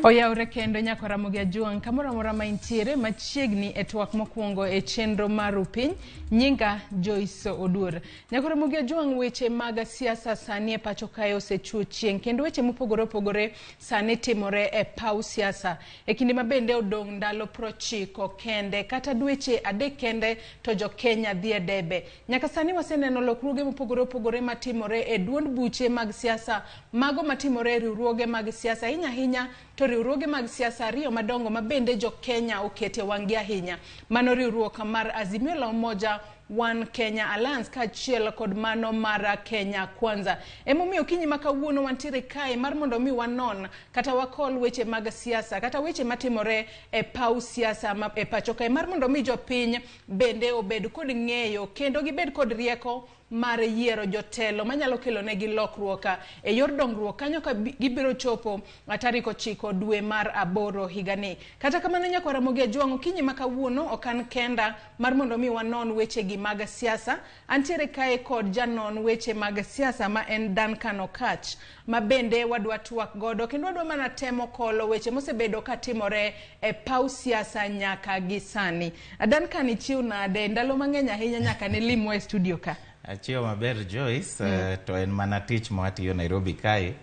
Oyaure kendo nyako Ramogi ajuang kamora mora maintiere machiegni e twak mokwongo e chenro maru piny nyinga Joyce Oduor. Nyako Ramogi ajuang weche mag siasa sani e pachoka osechuo chieng kendo weche mopogore opogore sani timore e paw siasa. E kinde mabende odong ndalo 90 kende kata dweche 3 kende to jo Kenya dhi e debe. Nyaka sani waseneno lokruoge mopogore opogore matimore e duond buche mag siasa, mago matimore e riwruoge mag siasa hinya to riwruoge mag siasa ariyo madongo mabende jo Kenya okete wangi ahinya. Mano riwruok mar Azimio la Umoja One Kenya Alliance kachiel kod mano mar Kenya Kwanza. Emomiyo kinyi makawuono wantiere kae mar mondo mi wanon kata wakol weche mag siasa kata weche matimore e paw siasa e pachoka mar mondo mi jo piny bende obed kod ng'eyo kendo gibed kod rieko mar yiero jotelo manyalo kelo negi lokruok e yor dongruok kanyo ka gibiro chopo tarik 9 dwe mar 8 higani. Kata kamano nyako Ramogi ajuang kinyi makawuono okan kenda mar mondo mi wanon weche gi mag siasa. Antiere kae kod janon weche mag siasa ma en Duncan Okach ma bende wadwa twak godo kendo wadwa mana temo kolo weche mosebedo katimore e paw siasa nyaka gisani. Duncan ichiw nade ndalo mang'eny ahinya nyaka ne limo e studio ka. Achio maber Joyce, to en mana tich mwatiyo Nairobi kae,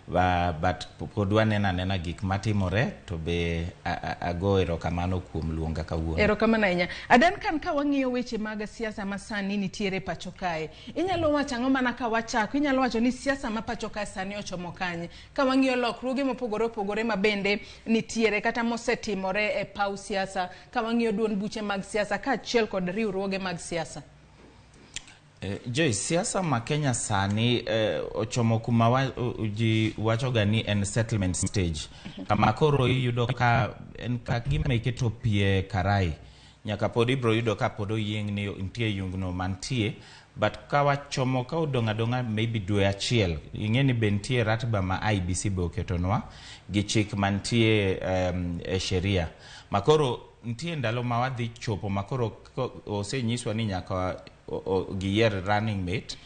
but podwa nena gik matimore to be ago erokamano kuom luonga kawuono. Erokamano ahinya. Duncan ka wang'iyo weche mag siasa masani nitiere pachokae. Inyalo wacho ang'o mana ka wachako, inyalo wacho ni siasa ma pachoka sani ochomo kanye. Ka wang'iyo lokruoge mopogore opogore mabende nitiere kata mosetimore e paw siasa, ka wang'iyo duond buche mag siasa kaachiel kod riwruoge mag siasa. Joy, siasa ma Kenya sani ochomo kuma ji wacho gani en settlement stage. Kama koro yudo ka en ka gima iketo pie karai. Nyaka pod ibro yudo ka pod oyieng ni ntie yungno mantie. But ka wachomo ka odonga maybe dwe achiel. Ing'eni be ntie ratiba ma IBC be oketonwa gi chik mantie e sheria. Makoro ntie ndalo ma wadhi chopo makoro osenyiswa ni nyaka giyer running mate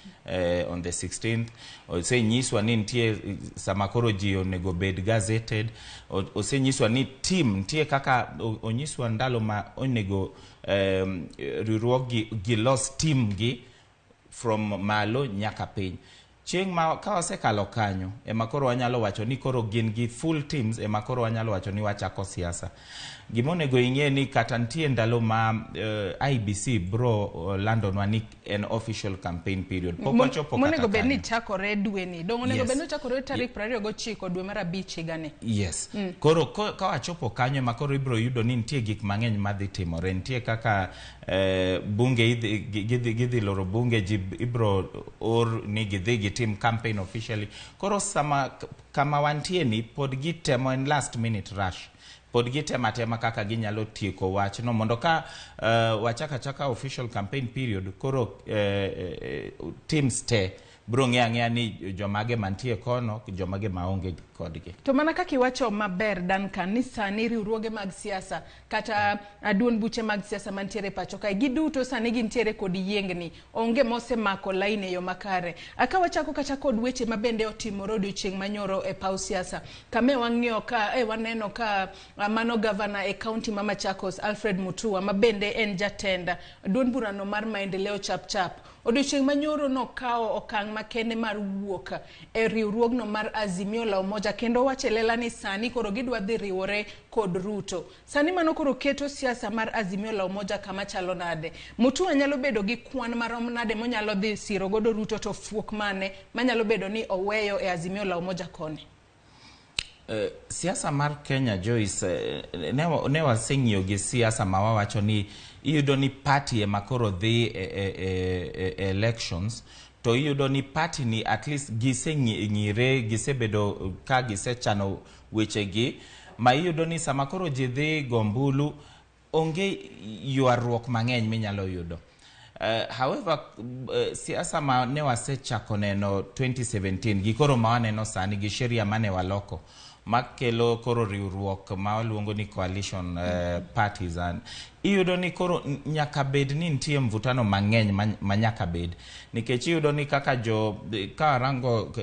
on the 16th. Osenyiswa ni ntie samakoro ji onego bed gazetted. Osenyiswa ni team ntie kaka onyiswa ndalo ma onego riwruogi gilos team gi from malo nyaka piny. Chieng ma ka wasekalo kanyo makoro wanyalo wacho ni koro gin gi full teams makoro wanyalo wacho ni wachako siasa. Gimonego ing'e ni kata ntie ndalo ma IBC bro landonwa ni an official campaign period. Pok wachopo kata monego bed ni chakore dwe ni. Dong onego bed ni chakore tarik 29 dwe mar 5 higani. Yes. Koro ka wachopo kanyo makoro ibro yudo ni ntie gik mang'eny madhi timore. Ntie kaka bunge gidhi loro bunge ibro or ni gidhi gitim campaign officially. Koro sama kama wantie ni pod gitemo en last minute rush. Pod gitema kaka ginyalo tieko wach no mondo ka wachaka official campaign period koro teams te bro ng'eya ni jomage mantie kono jomage maonge kodgi. To mana kaka iwacho maber Duncan ni sani riwruoge mag siasa kata duond buche mag siasa mantiere pachoka giduto sani gintiere kod yiengni onge mosemako line e yo makare. Aka wachako kata kod weche mabende otimore odiochieng' manyoro e paw siasa. Kame wang'iyo ka waneno ka mano governor e county ma Machakos Alfred Mutua mabende en jatenda duond burano mar maendeleo chap odiochieng' manyoro no kao okang' makende mar wuok e riwruogno mar Azimio la Umoja kendo wachelela ni sani koro gidwa dhi riwore kod Ruto. Sani mano koro keto siasa mar Azimio la Umoja kama chalo nade. Mutua nyalo bedo gi kwan marom nade monyalo dhi siro godo Ruto to fuok mane manyalo bedo ni oweyo e Azimio la Umoja koni. Siasa mar Kenya Joyce ne waseng'iyo gi siasa ma wawacho ni iyudo ni party makoro dhi elections to iyudo ni party ni at least giseng'ire gisebedo ka gisechano weche gi ma iyudo ni sama koro ji dhi gombulu onge ywaruok mang'eny minyalo yudo. However, siasa ma ne wasechako neno 2017 gi koro ma waneno sani gi sheria mane waloko makelo koro riwruok ma waluongo ni coalition parties and iyudo ni koro nyaka bed ni ntie mvutano mang'eny manyaka bed nikech iyudo ni kaka ka rango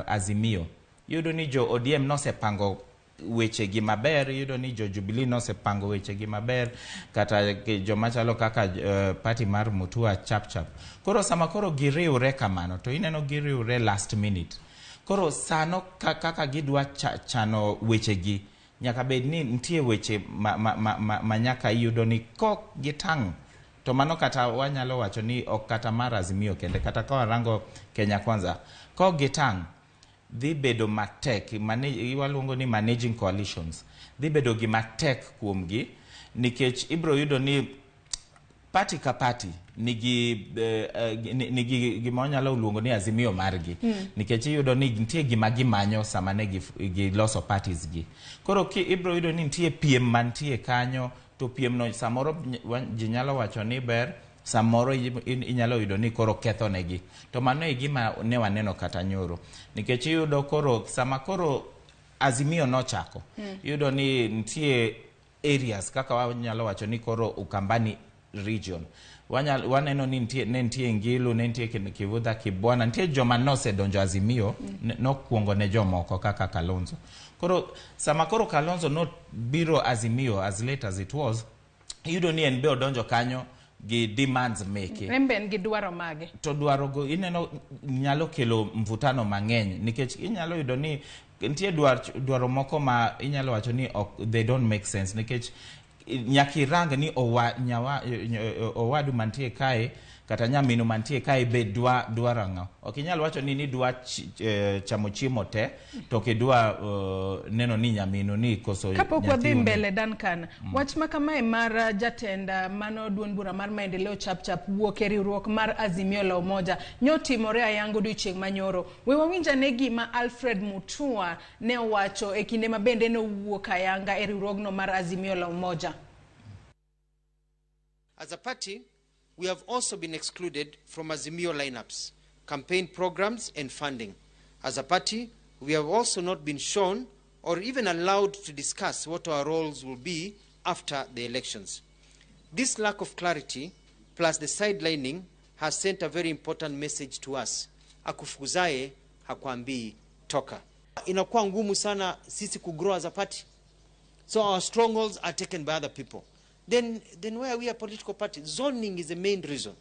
Azimio iyudo ni jo ODM nosepango weche gi maber, yudo ni jo Jubilee no se pango weche gi maber, kata joma chalo kaka party mar Mutua chap. Koro sama koro giriure kamano, to ineno giriure last minute. Koro sano kaka gidwa chano weche gi, nyaka bed ni nitie weche ma nyaka yudo ni kok gitang'. To mano kata wanyalo wacho ni ok kata mar Azimio kende, kata ka warango Kenya Kwanza, kok gitang' dhi bedo matek, waluongo ni managing coalitions, dhi bedo gi matek kuomgi, nikech ibro yudo ni party ka party nigi gima wanyalo luongo ni Azimio margi, nikech iyudo ni nitie gima gimanyo sama ne giloso parties gi. Koro ibro yudo ni nitie piem mantie kanyo, to piem no samoro ji nyalo wacho ni ber, samoro inyalo yudo ni koro ketho negi. To mano e gima ne waneno kata nyoro, nikech iyudo koro sama koro Azimio nochako, iyudo ni nitie areas kaka wanyalo wacho ni koro Ukambani region, waneno ni nitie Ngilu, nitie Kivudha, Kibwana, nitie joma nosedonjo Azimio, nokuongo ne jomoko kaka Kalonzo. Koro sama koro Kalonzo no biro Azimio as late as it was, yudo ni en be odonjo kanyo gi demands meke. Remben gi dwaro mage. To dwaro go ineno nyalo kelo mvutano mang'eny, nikech inyalo yudo ni nitie dwaro moko ma inyalo wacho ni they don't make sense, nikech nyakirang ni owadu mantie kae kata nyaminu mantie kae be dwaro ng'o. Ok inyalo wacho ni dwa chamo chiemo te, to kidwa neno ni nyaminu ni koso. Kapok wadhi mbele Duncan, wach makamae mar jatenda mano duond bura mar maendeleo chap wuok e riwruok mar Azimio la Umoja nyotimore ayango odiochieng' manyoro. We wawinja ne gima Alfred Mutua ne owacho e kinde ma bende no wuok ayanga e riwruogno mar Azimio la Umoja. As a party, we have also been excluded from Azimio lineups, campaign programs and funding. As a party, we have also not been shown or even allowed to discuss what our roles will be after the elections. This lack of clarity plus the sidelining has sent a very important message to us. Akufukuzae hakuambii toka. Inakuwa ngumu sana sisi kugrow as a party. So our strongholds are taken by other people. Then where we are political party, zoning is the main reason.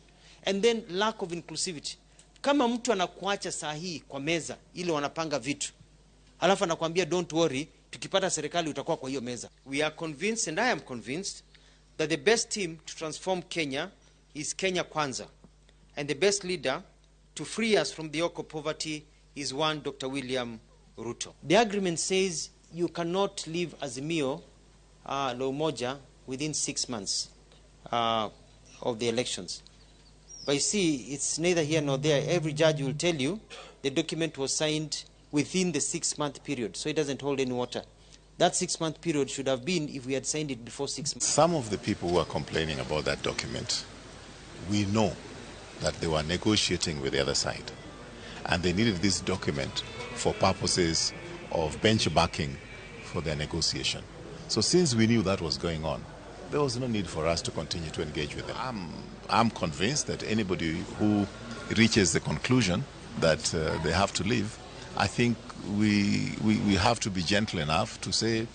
And then lack of inclusivity. Kama mtu anakuacha sahihi kwa meza ile wanapanga vitu, alafu anakuambia don't worry, tukipata serikali utakuwa kwa hiyo meza. We are convinced, and I am convinced, that the best team to transform Kenya is Kenya Kwanza. And the best leader to free us from the yoke of poverty is one Dr. William Ruto. The agreement says you cannot leave Azimio la Umoja within 6 months of the elections. But you see, it's neither here nor there. Every judge will tell you the document was signed within the 6-month period, so it doesn't hold any water. That 6-month period should have been if we had signed it before 6 months. Some of the people who are complaining about that document, we know that they were negotiating with the other side, and they needed this document for purposes of benchmarking for their negotiation. So since we knew that was going on, there was no need for us to continue to engage with them. I'm convinced that anybody who reaches the conclusion that they have to leave, I think we have to be gentle enough to say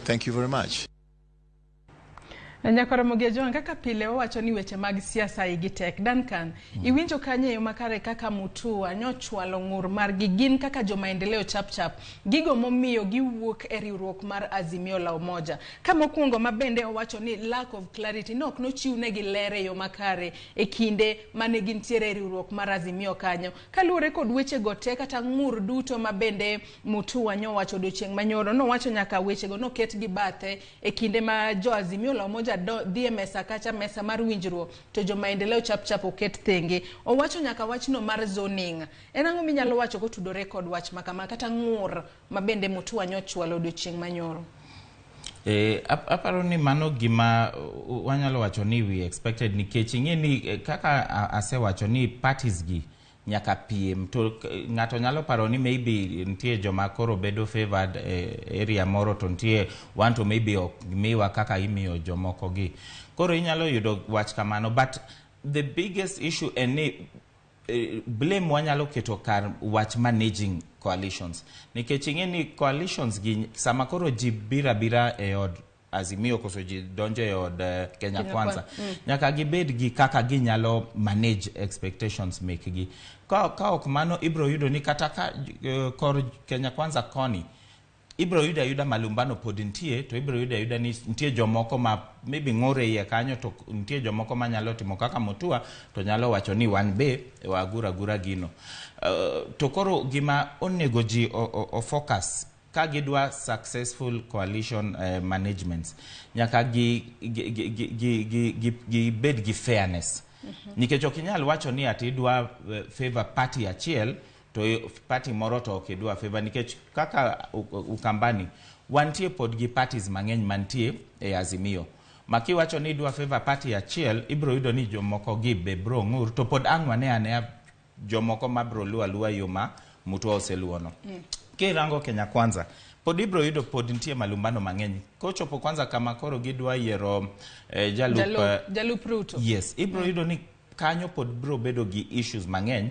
thank you very much. Ramogi kaka pile wacho ni weche mag siasa igitek. Duncan, iwinjo kanye yo makare kaka Mutua nyochwalo ng'ur mar gin kaka jo maendeleo chap gigo momiyo giwuok e riwruok mar Azimio la Umoja. Kama okuongo mabende owacho ni lack of clarity nok nochiwne gi lere yo makare e kinde mane gintiere e riwruok mar Azimio kanyo. Kaluwore kod weche go te kata ng'ur duto mabende Mutua nyowacho odiochieng' manyoro, nowacho nyaka weche go noket gi bathe e kinde ma jo Azimio la Umoja dhie mesa kacha mesa mar winjruok to jo maendeleo chap oket thenge. Owacho nyaka wachno mar zoning. En ang'o minyalo wacho kotudore kod wach makama kata ng'ur mabende Mutua nyochwalo odiochieng' manyoro? Aparo ni mano gima wanyalo wacho ni we expected, nikech ing'e ni kaka asewacho ni parties gi nyaka piem, to ng'ato nyalo paro ni maybe nitie joma koro bedo favored area moro, to nitie want to maybe miwa kaka imiyo jomoko gi. Koro inyalo yudo wach kamano, but the biggest issue en ni blame wanyalo keto kar wach managing coalitions. Nikech ing'eni coalitions gi sama koro ji bira e od Azimio koso ji donjo e od Kenya Kwanza. Nyaka gibed gi kaka ginyalo manage expectations mekgi. Ka ok mano ibro yudo ni kata ka kor Kenya Kwanza koni ibro yuda malumbano pod nitie, to ibro yuda ni nitie jomoko ma maybe ng'ore iye kanyo, to nitie jomoko ma nyalo timo kaka Mutua to nyalo wacho ni wan be wagura gino. To koro gima onego ji o focus ka gidwa successful coalition managements, nyaka gi bed gi fairness. Nikech ok inyal wacho ni ati idwa favor party achiel to party moro to ok idwa favor, nikech kaka Ukambani wantie pod gi parties mang'eny mantie e Azimio. Maki wacho ni idwa favor party achiel, ibro yudo ni jomoko gi be bro ng'ur, to pod ane jomoko ma bro luwa yo ma Mutua oseluono. Kirango Kenya Kwanza pod ibro yudo pod nitie malumbano mang'eny. Kochopo kwanza kama koro gidwa yiero Jalup Ruto. Yes, ibro yudo ni kanyo pod bro bedo gi issues mang'eny.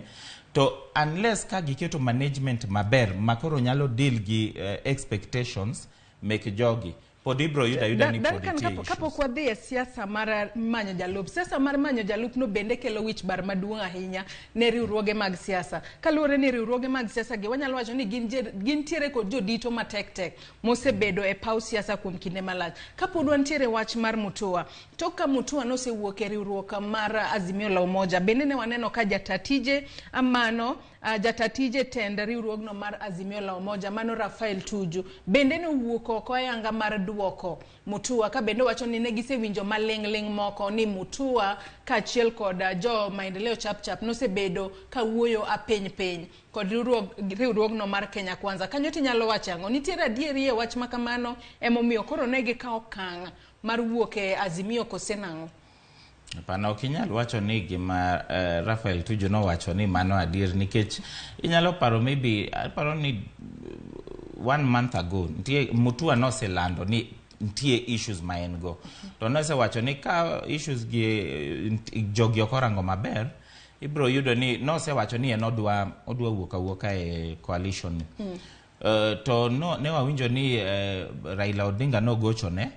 To unless ka giketo management maber makoro nyalo deal gi expectations make jogi pod ibro yuda ni pod nitie. Kapok wadhi e siasa mar manyo jalup, siasa mar manyo jalup no bende kelo wich bar maduong' ahinya ne riwruoge mag siasa. Kaluwore ni riwruoge mag siasa gi wanyalo wacho ni gin tiere kod jodito matek mosebedo e paw siasa kuom kinde malach. Kapod wantiere wach mar Mutua, to ka Mutua nosewuok e riwruok mar Azimio la Umoja, bende ne waneno ka jatatije amano jatatije tend riwruogno mar Azimio la Umoja mano Rafael Tuju bende ne wuok oko yanga mar duoko Mutua, ka bende wacho ni ne gisewinjo maling'ling moko ni Mutua kaachiel kod jo maendeleo chap nosebedo ka wuoyo piny kod riwruogno mar Kenya Kwanza. Kanyo tinyalo wacho ang'o? Nitiere adieri e wach makamano emomiyo koro ne gikawo okang' mar wuok e Azimio kose nang'o? Pana okinyal wacho ni gima Rafael Tuju no wacho ni mano adier, nikech inyalo paro paro ni 1 month ago ntie Mutua no se lando ni ntie issues ma en go. To no se wacho ni ka issues gi jogi okorango maber, ibro yudo ni no se wacho ni en odwa wuoka e coalition. To no ne wawinjo ni Raila Odinga no gochone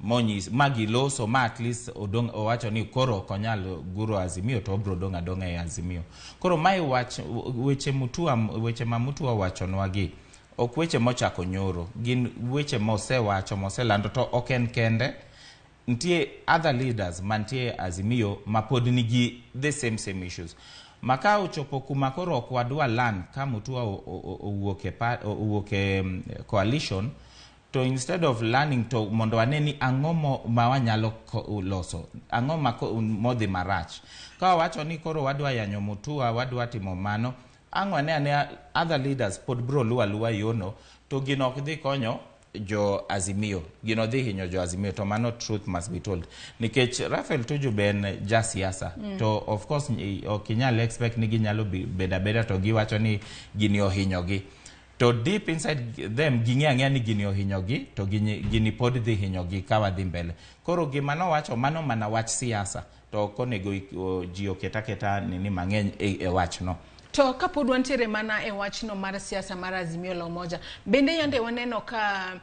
monyis magi loso ma at least odong owacho ni koro konyal guro Azimio to obro donga e Azimio. Koro mai weche ma Mutua wacho nwagi ok weche mochako nyoro, gin weche moselando to ok en kende. Ntie other leaders mantie Azimio ma pod nigi the same issues. Maka ochopo kuma koro ok wadwa lan ka Mutua owuok e coalition, to instead of learning to mondo waneni ang'o ma wanyalo loso, ang'o modhi marach. Ka wacho ni koro wadwa yanyo Mutua, wadwa timo mano, ane other leaders pod bro luwa yono, to gino ok dhi konyo jo Azimio, gino dhi hinyo jo Azimio, to mano truth must be told. Nikech Rafael Tuju ben ja siasa, to of course okinyal expect ni ginyalo beda to giwacho ni gini ohinyogi. To deep inside them ging'e ni gini ohinyogi, to gini pod dhi hinyogi ka wadhi mbele. Koro gima no wacho mano mana wach siasa, to konego ji oketa nini mang'eny e wach no. To kapod wantiere mana e wachno mar siasa mar Azimio la Umoja, bende yande waneno ka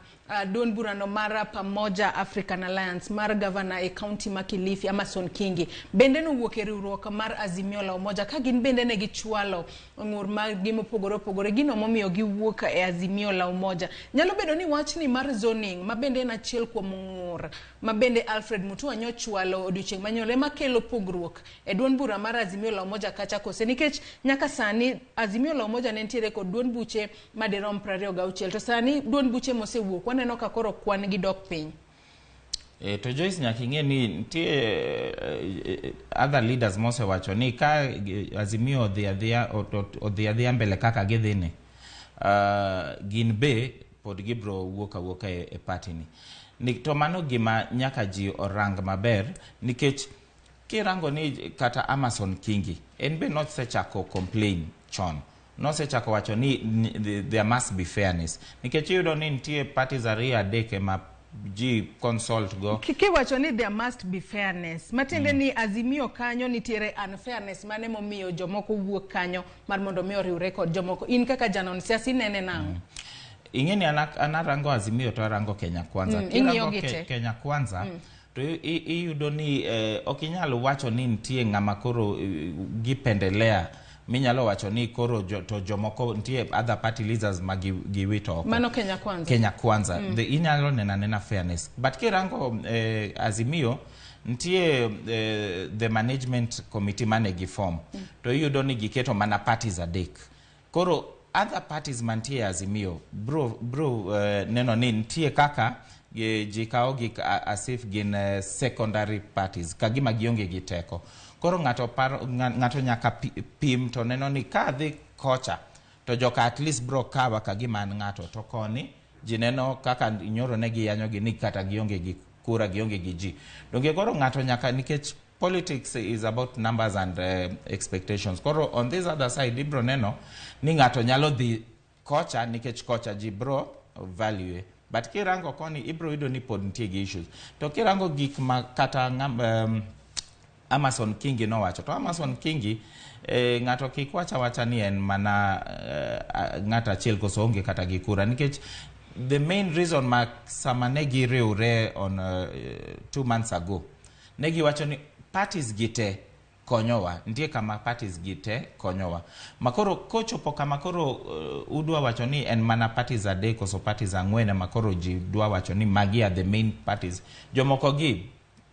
Don Burano mara Pamoja African Alliance mar governor e county ma Kilifi Amason Kingi bende no wuok e riwruok mar Azimio la Umoja, ka gin bende ne gichwalo ng'ur mar gimo pogore gino momiyo giwuok e Azimio la Umoja. Nyalo bedo ni wachni mar zoning ma bende en achiel kuom ng'ur ma bende Alfred Mutua nyochwalo odiochieng' manyore makelo pogruok e duond bura mar Azimio la Umoja kacha kose, nikech nyaka sani Azimio la Umoja ne ntiere kod duond buche madirom 26, to sani duond buche mosewuok waneno ka koro kwan gi dok piny. To Joyce nyaka ing'e ni ntie other leaders mosewacho ni ka Azimio odhi adhiya mbele kaka gidhini, gin be pod gibro wuoka e party ni. To mano gima nyaka ji orang maber, nikech kirango ni kata Amason Kingi en be not sechako complain chon, no sechako wacho ni there must be fairness, nikech yudo ni ntie parties ariyo adek ma ji consult go. Kiwacho ni there must be fairness. Matende ni Azimio kanyo nitiere unfairness mane momiyo jomoko wuok kanyo mar mondo mi oriwre kod jomoko. In kaka janon siasa inene nango. Ingeni anarango Azimio to arango Kenya Kwanza. Kirango Kenya Kwanza to iyudo ni okinyalo wacho ni nitie ng'ama koro gipendelea. Minyalo wacho ni koro to jomoko nitie other party leaders magiwito oko. Mano Kenya Kwanza. Kenya Kwanza. The inyalo nena fairness. But kirango Azimio nitie the management committee mane giform. To iyudo ni giketo mana parties adek. Koro other parties mantie Azimio bro neno ni nitie kaka jikao gik asif gin secondary parties kagima gionge giteko. Koro ngato nyaka pim to neno ni ka dhi kocha to joka at least bro kawa kagima ngato to koni jineno kaka nyoro negi yanyo gi ni kata gionge gi kura gionge gi ji. Donge koro ngato nyaka nikech politics is about numbers and expectations. Koro on this other side bro neno ni ngato nyalo dhi kocha nikech kocha ji bro value. But kirango koni ibro ido ni pod nitie gi issues. To kirango gik kata Amazon Kingi no wacho. To Amazon Kingi ngato kikwacha wacha ni en mana ngata achiel koso onge kata gi kura nikech the main reason sama negi riure on 2 months ago negi wacho ni parties gite konyowa ndiye kama parties gite konyowa makoro kochopo kama koro udwa wacho ni en mana parties adek koso parties ang'wen makoro ji dwa wacho ni magi are the main parties jomoko gi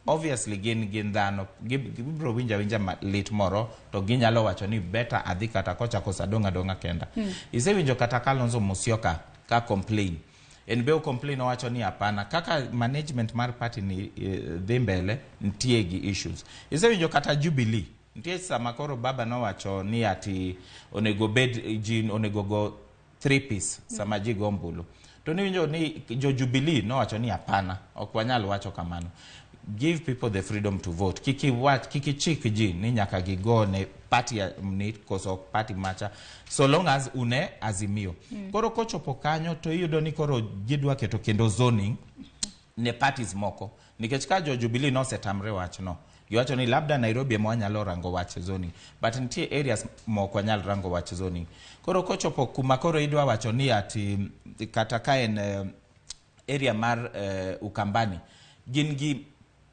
obviously gin dhano gibro winja lit moro to ginyalo wacho ni better adhi kata kocha kosa donga kenda. Isewinjo kata Kalonzo Musyoka ka complain en beo complain wacho ni hapana kaka management mar party ni dhi mbele nitie gi issues. Isewinjo kata Jubilee nitie sama koro baba no wacho ni ati onego bed ji onego go 3 piece sama ji gombulu to niwinjo ni jo Jubilee no wacho ni hapana ok wanyal wacho kamano. Give people the freedom to vote. Kiki chik ji ni nyaka gigo ne party ni koso party macha so long as une Azimio. Koro kochopo kanyo to iyudo ni koro gidwa keto kendo zoning ne parties moko. Nikech ka jo Jubilee no setamre wach no. Giwacho ni labda Nairobi ema wanyalo rango wach zoning. But nitie areas moko wanyal rango wach zoning. Koro kochopo kuma koro idwa wacho ni ati kata ka en area mar Ukambani. Gin gi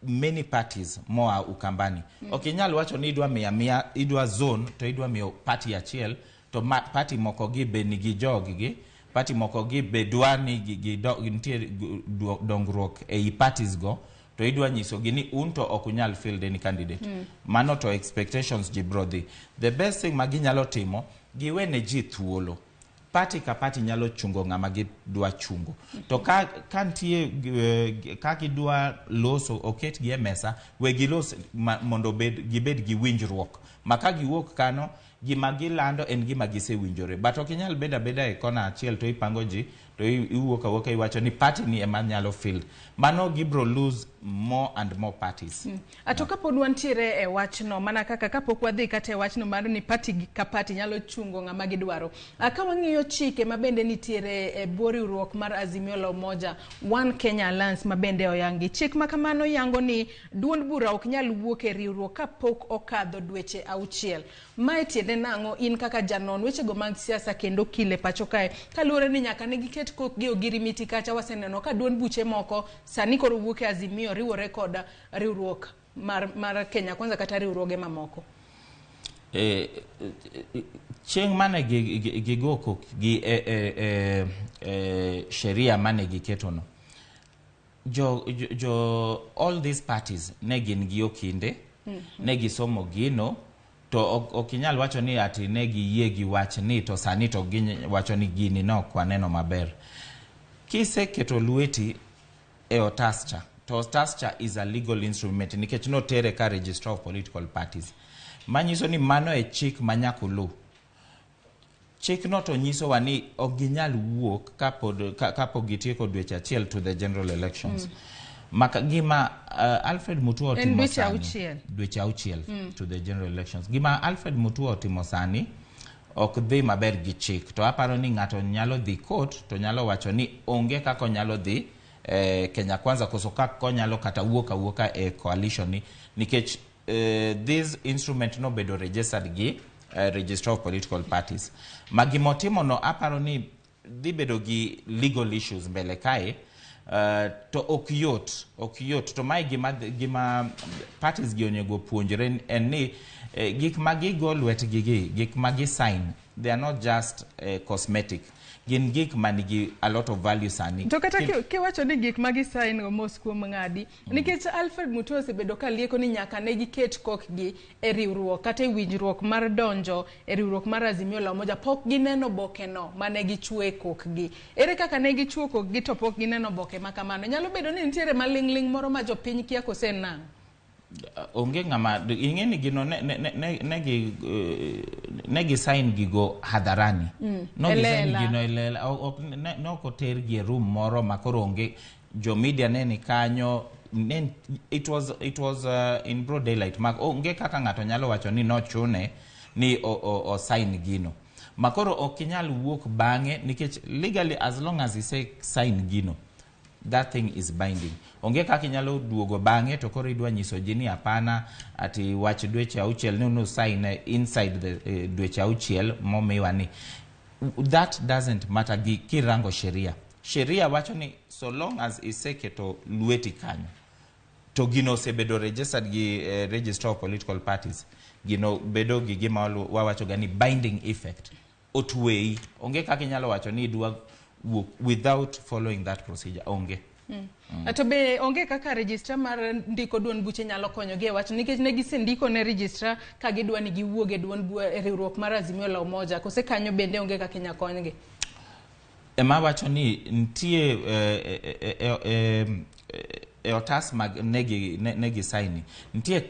many parties moa Ukambani. Okinyal wacho ni idwa mia idwa zone to idwa miyo party achiel to party moko gi be nigi joggi party moko gi be dwa ni nitie dongruok e parties go to idwa nyiso gi ni unto okunyal field any candidate. Mano to expectations ji brother. The best thing maginyalo timo giwene ji thuolo. Party ka party nyalo chungo ngama gi dwa chungo. To ka ntie ka gidwa loso oket gi mesa we gilos mondo gibed gi winjruok. Maka giwuok kano gima gilando en gima gisewinjore. But okinyal beda e kona achiel to ipango ji to iwuoka iwacho ni party ni ema nyalo field. Mano gibro lose more and more parties. Atoka podwa ntiere e wachno mana kaka kapok wadhi kata e wachno mar ni party ka party nyalo chungo ngama gidwaro. Ka wang'iyo chike mabende nitiere e boriwruok mar Azimio la Umoja One Kenya Alliance mabende oyangi. Chik makamano yango ni duond bura ok nyal wuok e riwruok kapok okadho dweche 6. Mae tiende nango in kaka janon weche go mag siasa kendo kile pacho kae kaluore ni nyaka ne giket kok gi ogirimiti kacha waseneno ka duond buche moko sani koro wuok e Azimio riwore kod riwruok mar Kenya Kwanza kata riwruoge mamoko. Chieng mane gigoko gi sheria mane giketono jo all these parties ne gin gi okinde ne gisomo gino to okinyal wacho ni ati ne giyie gi wach ni to sani to wacho ni gini no kwa neno maber. Kise keto lueti e otascha to otascha is a legal instrument nikech no tere ka registrar of political parties. Manyiso ni mano e chik manyakulu. Chik no to nyiso wa ni oginyal wuok kapod gitieko dweche achiel to the general elections. Maka gima Alfred Mutua timo sani dweche auchiel to the general elections. Gima Alfred Mutua timo sani ok dhi maber gi chik. To aparo ni ngato nyalo dhi court to nyalo wacho ni onge kako nyalo dhi Kenya Kwanza koso ka konyalo kata wuoka coalition ni nikech this instrument no bedo registered gi Register of Political Parties. Magimotimo no aparo ni dhi bedo gi legal issues mbele kae. To ok yot to mai gima parties gi onego puonjre en ni gik magi go lwet gik magi sign, they are not just cosmetic. Gin gik manigi a lot of value sani. To kata kiwacho ni gik magi sign go mos kuom ng'adi nikech Alfred Mutua osebedo ka lieko ni nyaka ne giket kokgi e riwruok kata e winjruok mar donjo e riwruok mar Azimio la Umoja pok gineno boke no mane gichwe kokgi. Ere kaka ne gichwo kokgi to pok gineno boke ma kamano. Nyalo bedo ni nitiere malingling moro ma jopiny kia kosenang'. Onge ng'ama ing'eni gino negi sign gigo hadharani. No gi sign gino no ko ter gi room moro makoro onge jo media neni kanyo. It was in broad daylight. Onge kaka ng'ato nyalo wacho ni no chune ni o sign gino. Makoro okinyal wuok bang'e nikech legally as long as he say sign gino, that thing is binding. Onge kaka inyalo duogo bang'e to koro idwa nyiso ji ni hapana ati wach dweche auchiel no sign inside the dweche auchiel momiwa ni. That doesn't matter gi kirango sheria wacho ni so long as iseketo lweti kanyo to gino osebedo registered gi Register of Political Parties, gino bedo gi gima wawacho gani binding effect. Otwei onge kaka inyalo wacho ni idwa without following that procedure. Onge. To be onge kaka registra mar ndiko duond buche nyalo konyo gi wach nikech ne gisendiko ne registra ka gidwa ni giwuoge duond riwruok mar Azimio la Umoja kose kanyo bende onge kaka inya konygi. Ema wacho ni ntie otas mag negi sign ntie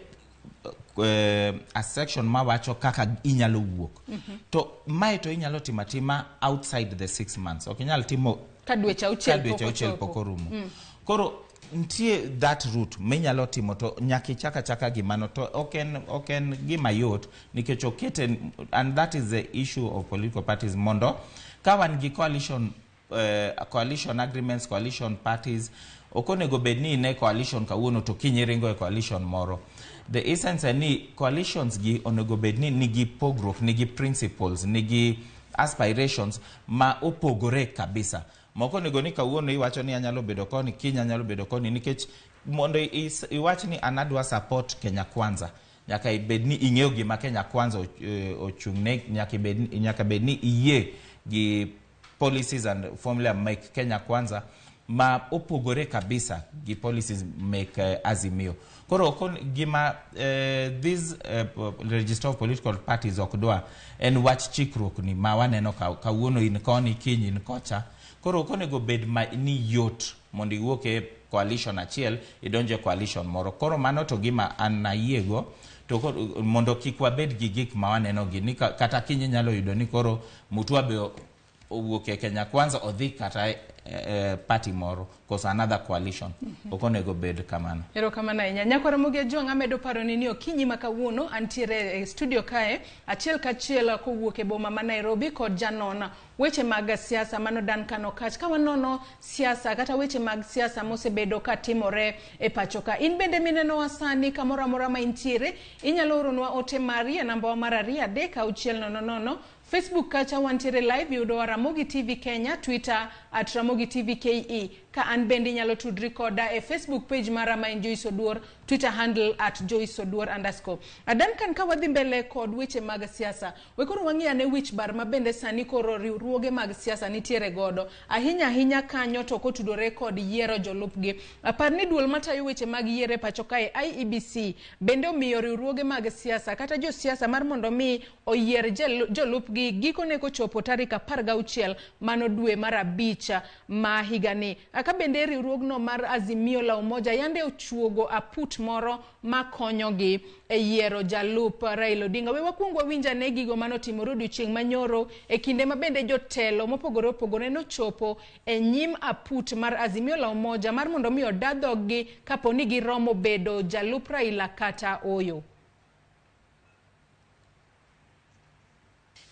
a section ma wacho kaka inyalo wuok. To mai to inyalo timatima outside the 6 months. Ok inyalo timo kadweche auchiel pokorumo. Koro ntie that route menyalo timo to nyaki chaka gimano to oken gima yot nikech okete, and that is the issue of political parties mondo kawan gi coalition agreements, coalition parties okonego bedni ne coalition kawuono to kinyiringo e coalition moro. The essence ni coalitions gi onego bedni nigi pogruok, nigi principles, nigi aspirations ma opogore kabisa. Moko nego ni kawuono iwacho ni anyalo bedo koni, kinya anyalo bedo koni nikech mondo iwacho ni anadwa support Kenya Kwanza. Nyaka bedni ing'eyo gima Kenya Kwanza ochung'ne, nyaka bedni iye gi policies and formula make Kenya Kwanza ma opogore kabisa gi policies make Azimio. Koro gima this Register of Political Parties okdwa en wach chikruok ni ma waneno kawuono in koni kiny in kocha. Koro okonego bed ni yot mondo iwuok e coalition achiel idonje coalition moro. Koro mano to gima an nayiego to mondo kik wabed gi gik ma waneno gi ni kata kiny nyalo yudo ni koro Mutua be owuok e Kenya Kwanza odhi kata party moro koso another coalition. Okonego bed kamano. Ero kamano ahinya. Nyako Ramogi Ajuang amedo paro ni okinyi ma kawuono antiere e studio kae achiel kachiel kowuok e boma ma Nairobi kod janona weche mag siasa mano dan kano kach ka wanono siasa kata weche mag siasa mosebedo ka timore e pachoka. In bende mineno wasani kamora mora ma intiere inyalo oronwa ote mari e namba wa mar 2 Facebook kacha wantiere live yudo Ramogi TV Kenya, Twitter @Ramogi TV KE. Ka an bende nyalo tudri koda e Facebook page mara ma Joyce Oduor, Twitter handle @Joyce Oduor _ Adan kan ka wadhi mbele kod weche mag siasa. Wekoro wang'iya ne wich bar ma bende sani koro riwruoge mag siasa nitiere godo. Ahinya kanyo to kotudore kod yiero jolupgi. Apar ni duol matayo weche mag yiero pacho kae IEBC bende omiyo riwruoge mag siasa kata jo siasa mar mondo mi oyier jolupgi gikone kochopo tarik 16 mano dwe mar 5 ma higani. Aka bende riwruogno mar Azimio la Umoja yande ochuogo aput moro ma konyogi e yiero jalup Raila Odinga. We wakuongo winja ne gigo mano timore odiochieng' manyoro e kinde ma bende jotelo mopogore no chopo e nyim aput mar Azimio la Umoja mar mondo mi odadhogi kapo ni giromo bedo jalup Raila kata oyo.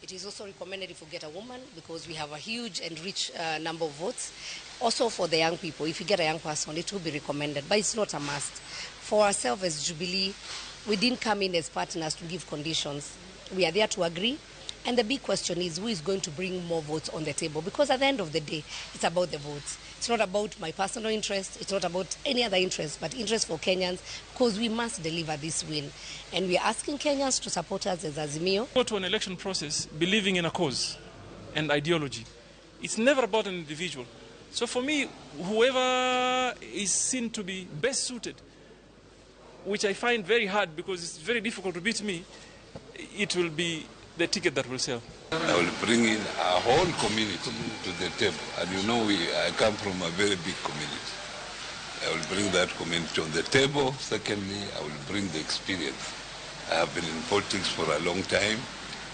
It is also recommended if you get a woman, because we have a huge and rich number of votes. Also for the young people, if you get a young person, it will be recommended, but it's not a must. For ourselves as Jubilee, we didn't come in as partners to give conditions. We are there to agree. And the big question is, who is going to bring more votes on the table? Because at the end of the day, it's about the votes. It's not about my personal interest. It's not about any other interest, but interest for Kenyans, because we must deliver this win. And we are asking Kenyans to support us as Azimio. Go to an election process believing in a cause and ideology. It's never about an individual. So for me, whoever is seen to be best suited, which I find very hard because it's very difficult to beat me, it will be the ticket that will sell. I will bring in a whole community to the table. And you know, I come from a very big community. I will bring that community on the table. Secondly, I will bring the experience. I have been in politics for a long time.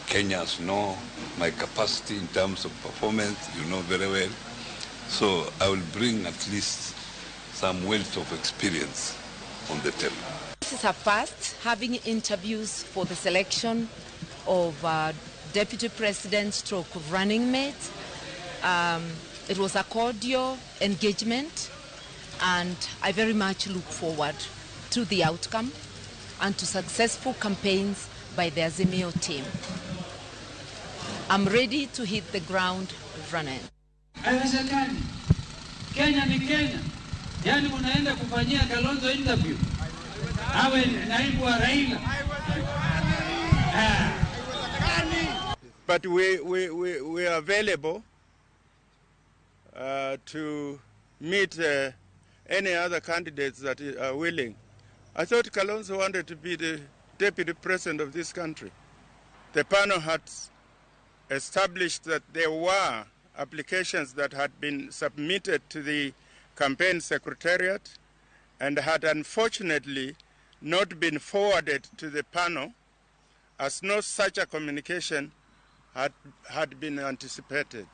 Kenyans know my capacity in terms of performance. You know very well. So I will bring at least some wealth of experience on the table. This is a first, having interviews for the selection of Deputy President stroke running mate. It was a cordial engagement, and I very much look forward to the outcome and to successful campaigns by the Azimio team. I'm ready to hit the ground running. Haiwezekani. Kenya ni Kenya. Yani unaenda kufanyia Kalonzo interview. Awe naibu wa Raila. But we are available to meet any other candidates that are willing. I thought Kalonzo wanted to be the deputy president of this country. The panel had established that there were applications that had been submitted to the campaign secretariat and had unfortunately not been forwarded to the panel, as no such a communication had been anticipated.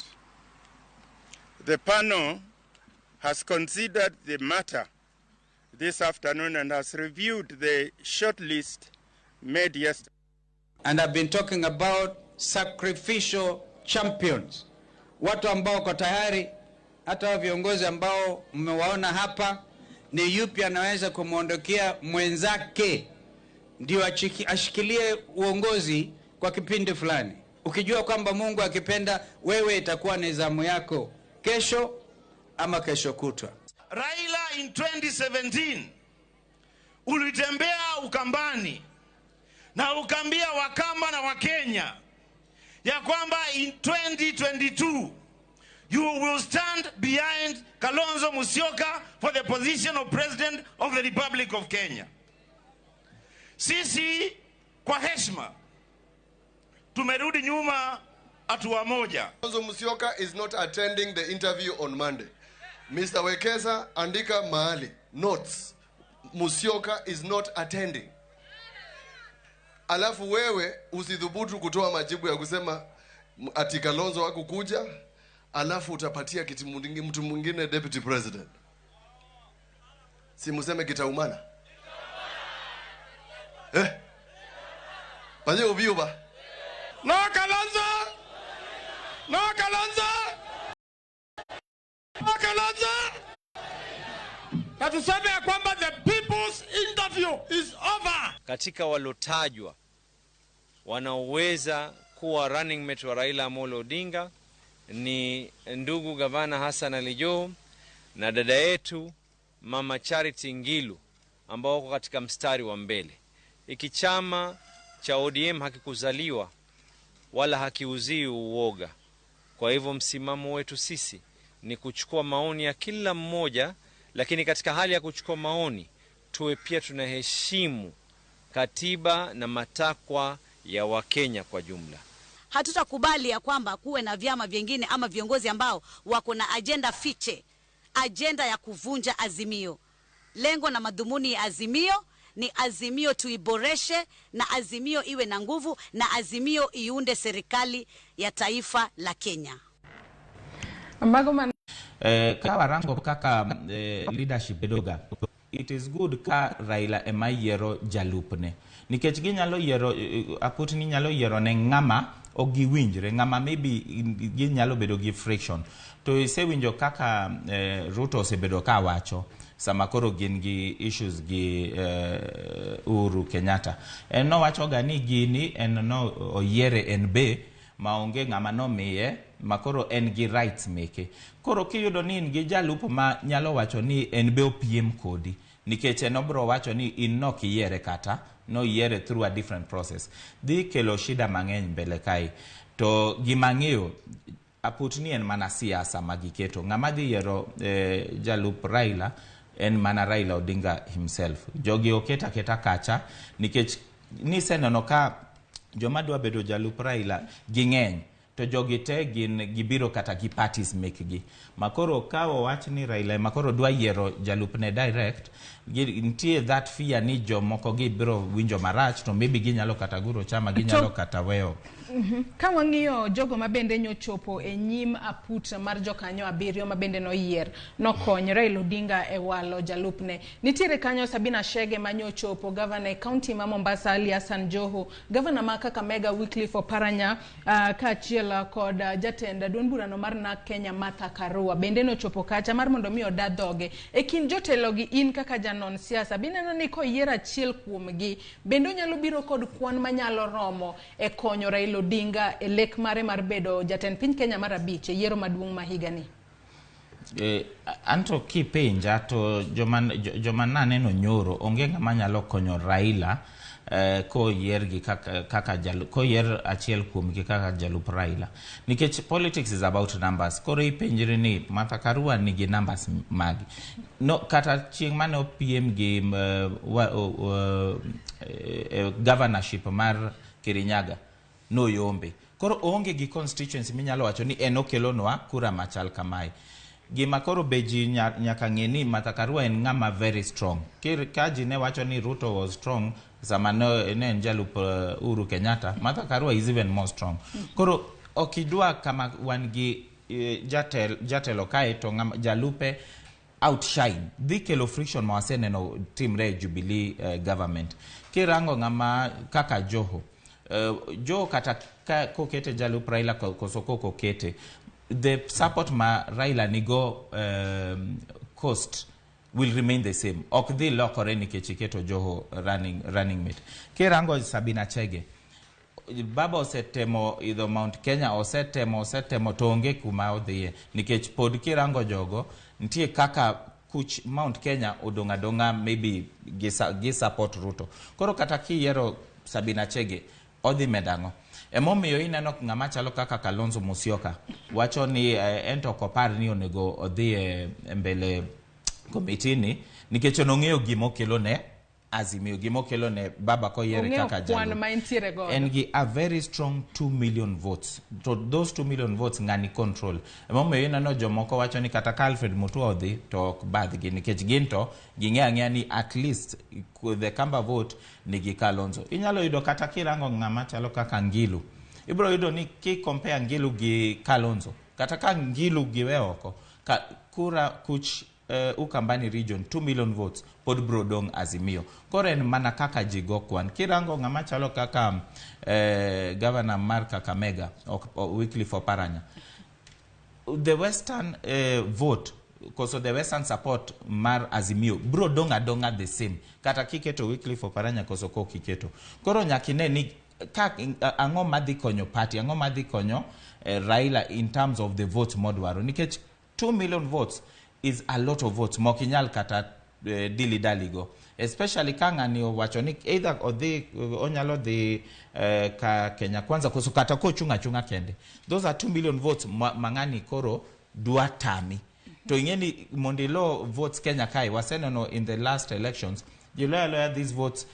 The panel has considered the matter this afternoon and has reviewed the shortlist made yesterday. And I've been talking about sacrificial champions. Watu ambao wako tayari, hata viongozi ambao mmewaona hapa, ni yupi anaweza kumuondokea mwenzake ndio ashikilie uongozi kwa kipindi fulani. Ukijua kwamba Mungu akipenda wewe itakuwa ni zamu yako kesho ama kesho kutwa. Raila in 2017 ulitembea Ukambani na ukambia Wakamba na Wakenya ya kwamba in 2022 you will stand behind Kalonzo Musyoka for the position of President of the Republic of Kenya. Sisi kwa heshima tumerudi nyuma hatua moja. Kalonzo Musyoka is not attending the interview on Monday. Mr. Wekesa, andika mahali notes. Musyoka is not attending. Alafu wewe usidhubutu kutoa majibu ya kusema ati Kalonzo hakukuja, alafu utapatia mtu mwingine deputy president. Si museme kitaumana. Panye ubiyo ba. No Kalonzo! No Kalonzo! No Kalonzo! Na tuseme ya kwamba the people's interview is over. Katika walotajwa wanaoweza kuwa running mate wa Raila Amolo Odinga ni ndugu Gavana Hassan Ali Joho na dada yetu Mama Charity Ngilu ambao wako katika mstari wa mbele. Iki chama cha ODM hakikuzaliwa wala hakiuzii uoga. Kwa hivyo msimamo wetu sisi ni kuchukua maoni ya kila mmoja, lakini katika hali ya kuchukua maoni tuwe pia tunaheshimu katiba na matakwa ya Wakenya kwa jumla. Hatutakubali ya kwamba kuwe na vyama vingine ama viongozi ambao wako na agenda fiche, agenda ya kuvunja Azimio. Lengo na madhumuni ya Azimio ni Azimio tuiboreshe, na Azimio iwe na nguvu, na Azimio iunde serikali ya taifa la Kenya. Kawa rango kaka leadership bedoga. It is good ka Raila ema yiero jalupne. Nikech ginyalo yiero aput ni nyalo yiero ne ngama giwinjre ng'ama maybe ginyalo bedo gi friction to isewinjo kaka Ruto osebedo ka wacho sama koro gin gi issues gi Uhuru Kenyatta no wacho ga ni gini no oyiere en be maonge ng'ama nomiye makoro en gi rights meke koro kiyudo ni in gi jalupo ma nyalo wacho ni en be opiem kodi nikech en obro wacho ni in nok yiere kata no yiere through a different process dhi kelo shida mang'eny mbele kai to gimang'eyo aputni en mana siasa magiketo ng'ama dhi yiero jalup Raila en mana Raila Odinga himself jogi oketa keta kacha nikech niseneno ka joma dwa bedo jalup Raila ging'eny to jogi te gibiro kata gi parties mekgi makoro ka owach ni Raila makoro dwa yiero jalupne direct nitie that fear ni jomoko gibiro winjo marach to maybe ginyalo kata guro chama ginyalo kata weyo Ka wang'iyo jogo mabende nyochopo e nyim aput mar jokanyo abiriyo mabende noyier nokonyo Raila Odinga e walo jalupne nitiere kanyo Sabina Chege manyochopo governor county ma Mombasa Ali Hassan Joho governor ma Kakamega Wycliffe Oparanya kaachiel kod jatend duond burano mar NARC Kenya Martha Karua bende nochopo kacha mar mondo mi oda dhoge e kin jotelo gi in kaka janon siasa bineno ni koyier achiel kuomgi bende nyalo biro kod kwan manyalo romo e konyo Raila Odinga e lek mare mar bedo jatend piny Kenya mar abich e yiero maduong' ma higani. Anto kipenja to joma naneno nyoro onge ng'ama nyalo konyo Raila koyier gi kaka koyier achiel kuomgi kaka jalup Raila nikech politics is about numbers koro ipenjre ni Martha Karua nigi numbers magi no kata chieng' mane opiem gi governorship mar Kirinyaga no yombe koro onge gi constituency minyalo wacho ni en okelonwa kura machal kamae gima koro beji nyaka ng'eni Martha Karua en ng'ama very strong ka ji ne wacho ni Ruto was strong sama ne en jalup Uhuru Kenyatta Martha Karua is even more strong koro okidwa kama wan gi jatelo kae to jalupe outshine dhi kelo friction ma waseneno timre Jubilee government kirango ng'ama kaka Joho Joho kata kokete jalup Raila koso kokete the support ma Raila nigo cost will remain the same ok dhi lokore nikech iketo Joho running mate kirango Sabina Chege baba osetemo idho Mount Kenya osetemo to onge kuma odhiye nikech pod kirango jogo nitie kaka kuch Mount Kenya odonga maybe gi support Ruto koro kata kiyiero Sabina Chege odhi medango emomiyo ineno ng'ama chalo kaka Kalonzo Musyoka wacho ni ento kopar ni onego odhi mbele komitini nikech onong'eyo gimo kelo ne Azimio gimo kelo ne baba koyiere kaka jalu en gi a very strong 2 million votes to those 2 million votes ngani control emomiyo ineno jomoko wacho ni kata Alfred Mutua odhi to ok badhgi nikech ginto ging'eya ni at least the Kamba vote nigi Kalonzo inyalo yudo kata kirango ng'ama chalo kaka Ngilu ibro yudo ni ki compare Ngilu gi Kalonzo kata ka Ngilu giwe oko kura kuch Ukambani region 2 million votes pod brodong Azimio koro en mana kaka jigo kwan kirango ng'ama chalo kaka governor mar Kakamega Wycliffe Oparanya the western vote koso the western support mar Azimio brodong adonga the same kata kiketo Wycliffe Oparanya koso kokiketo koro nyakine ni ang'o madhi konyo party ang'o madhi konyo Raila in terms of the votes modwaro nikech 2 million votes is a lot of votes mokinyal kata dili daligo especially kang'ani wacho ni either onyalo dhi ka Kenya Kwanza koso kata kochunga kende those are 2 million votes mang'ani koro dwa tami to ing'eni mondilo votes Kenya kai waseneno in the last elections jiloya these votes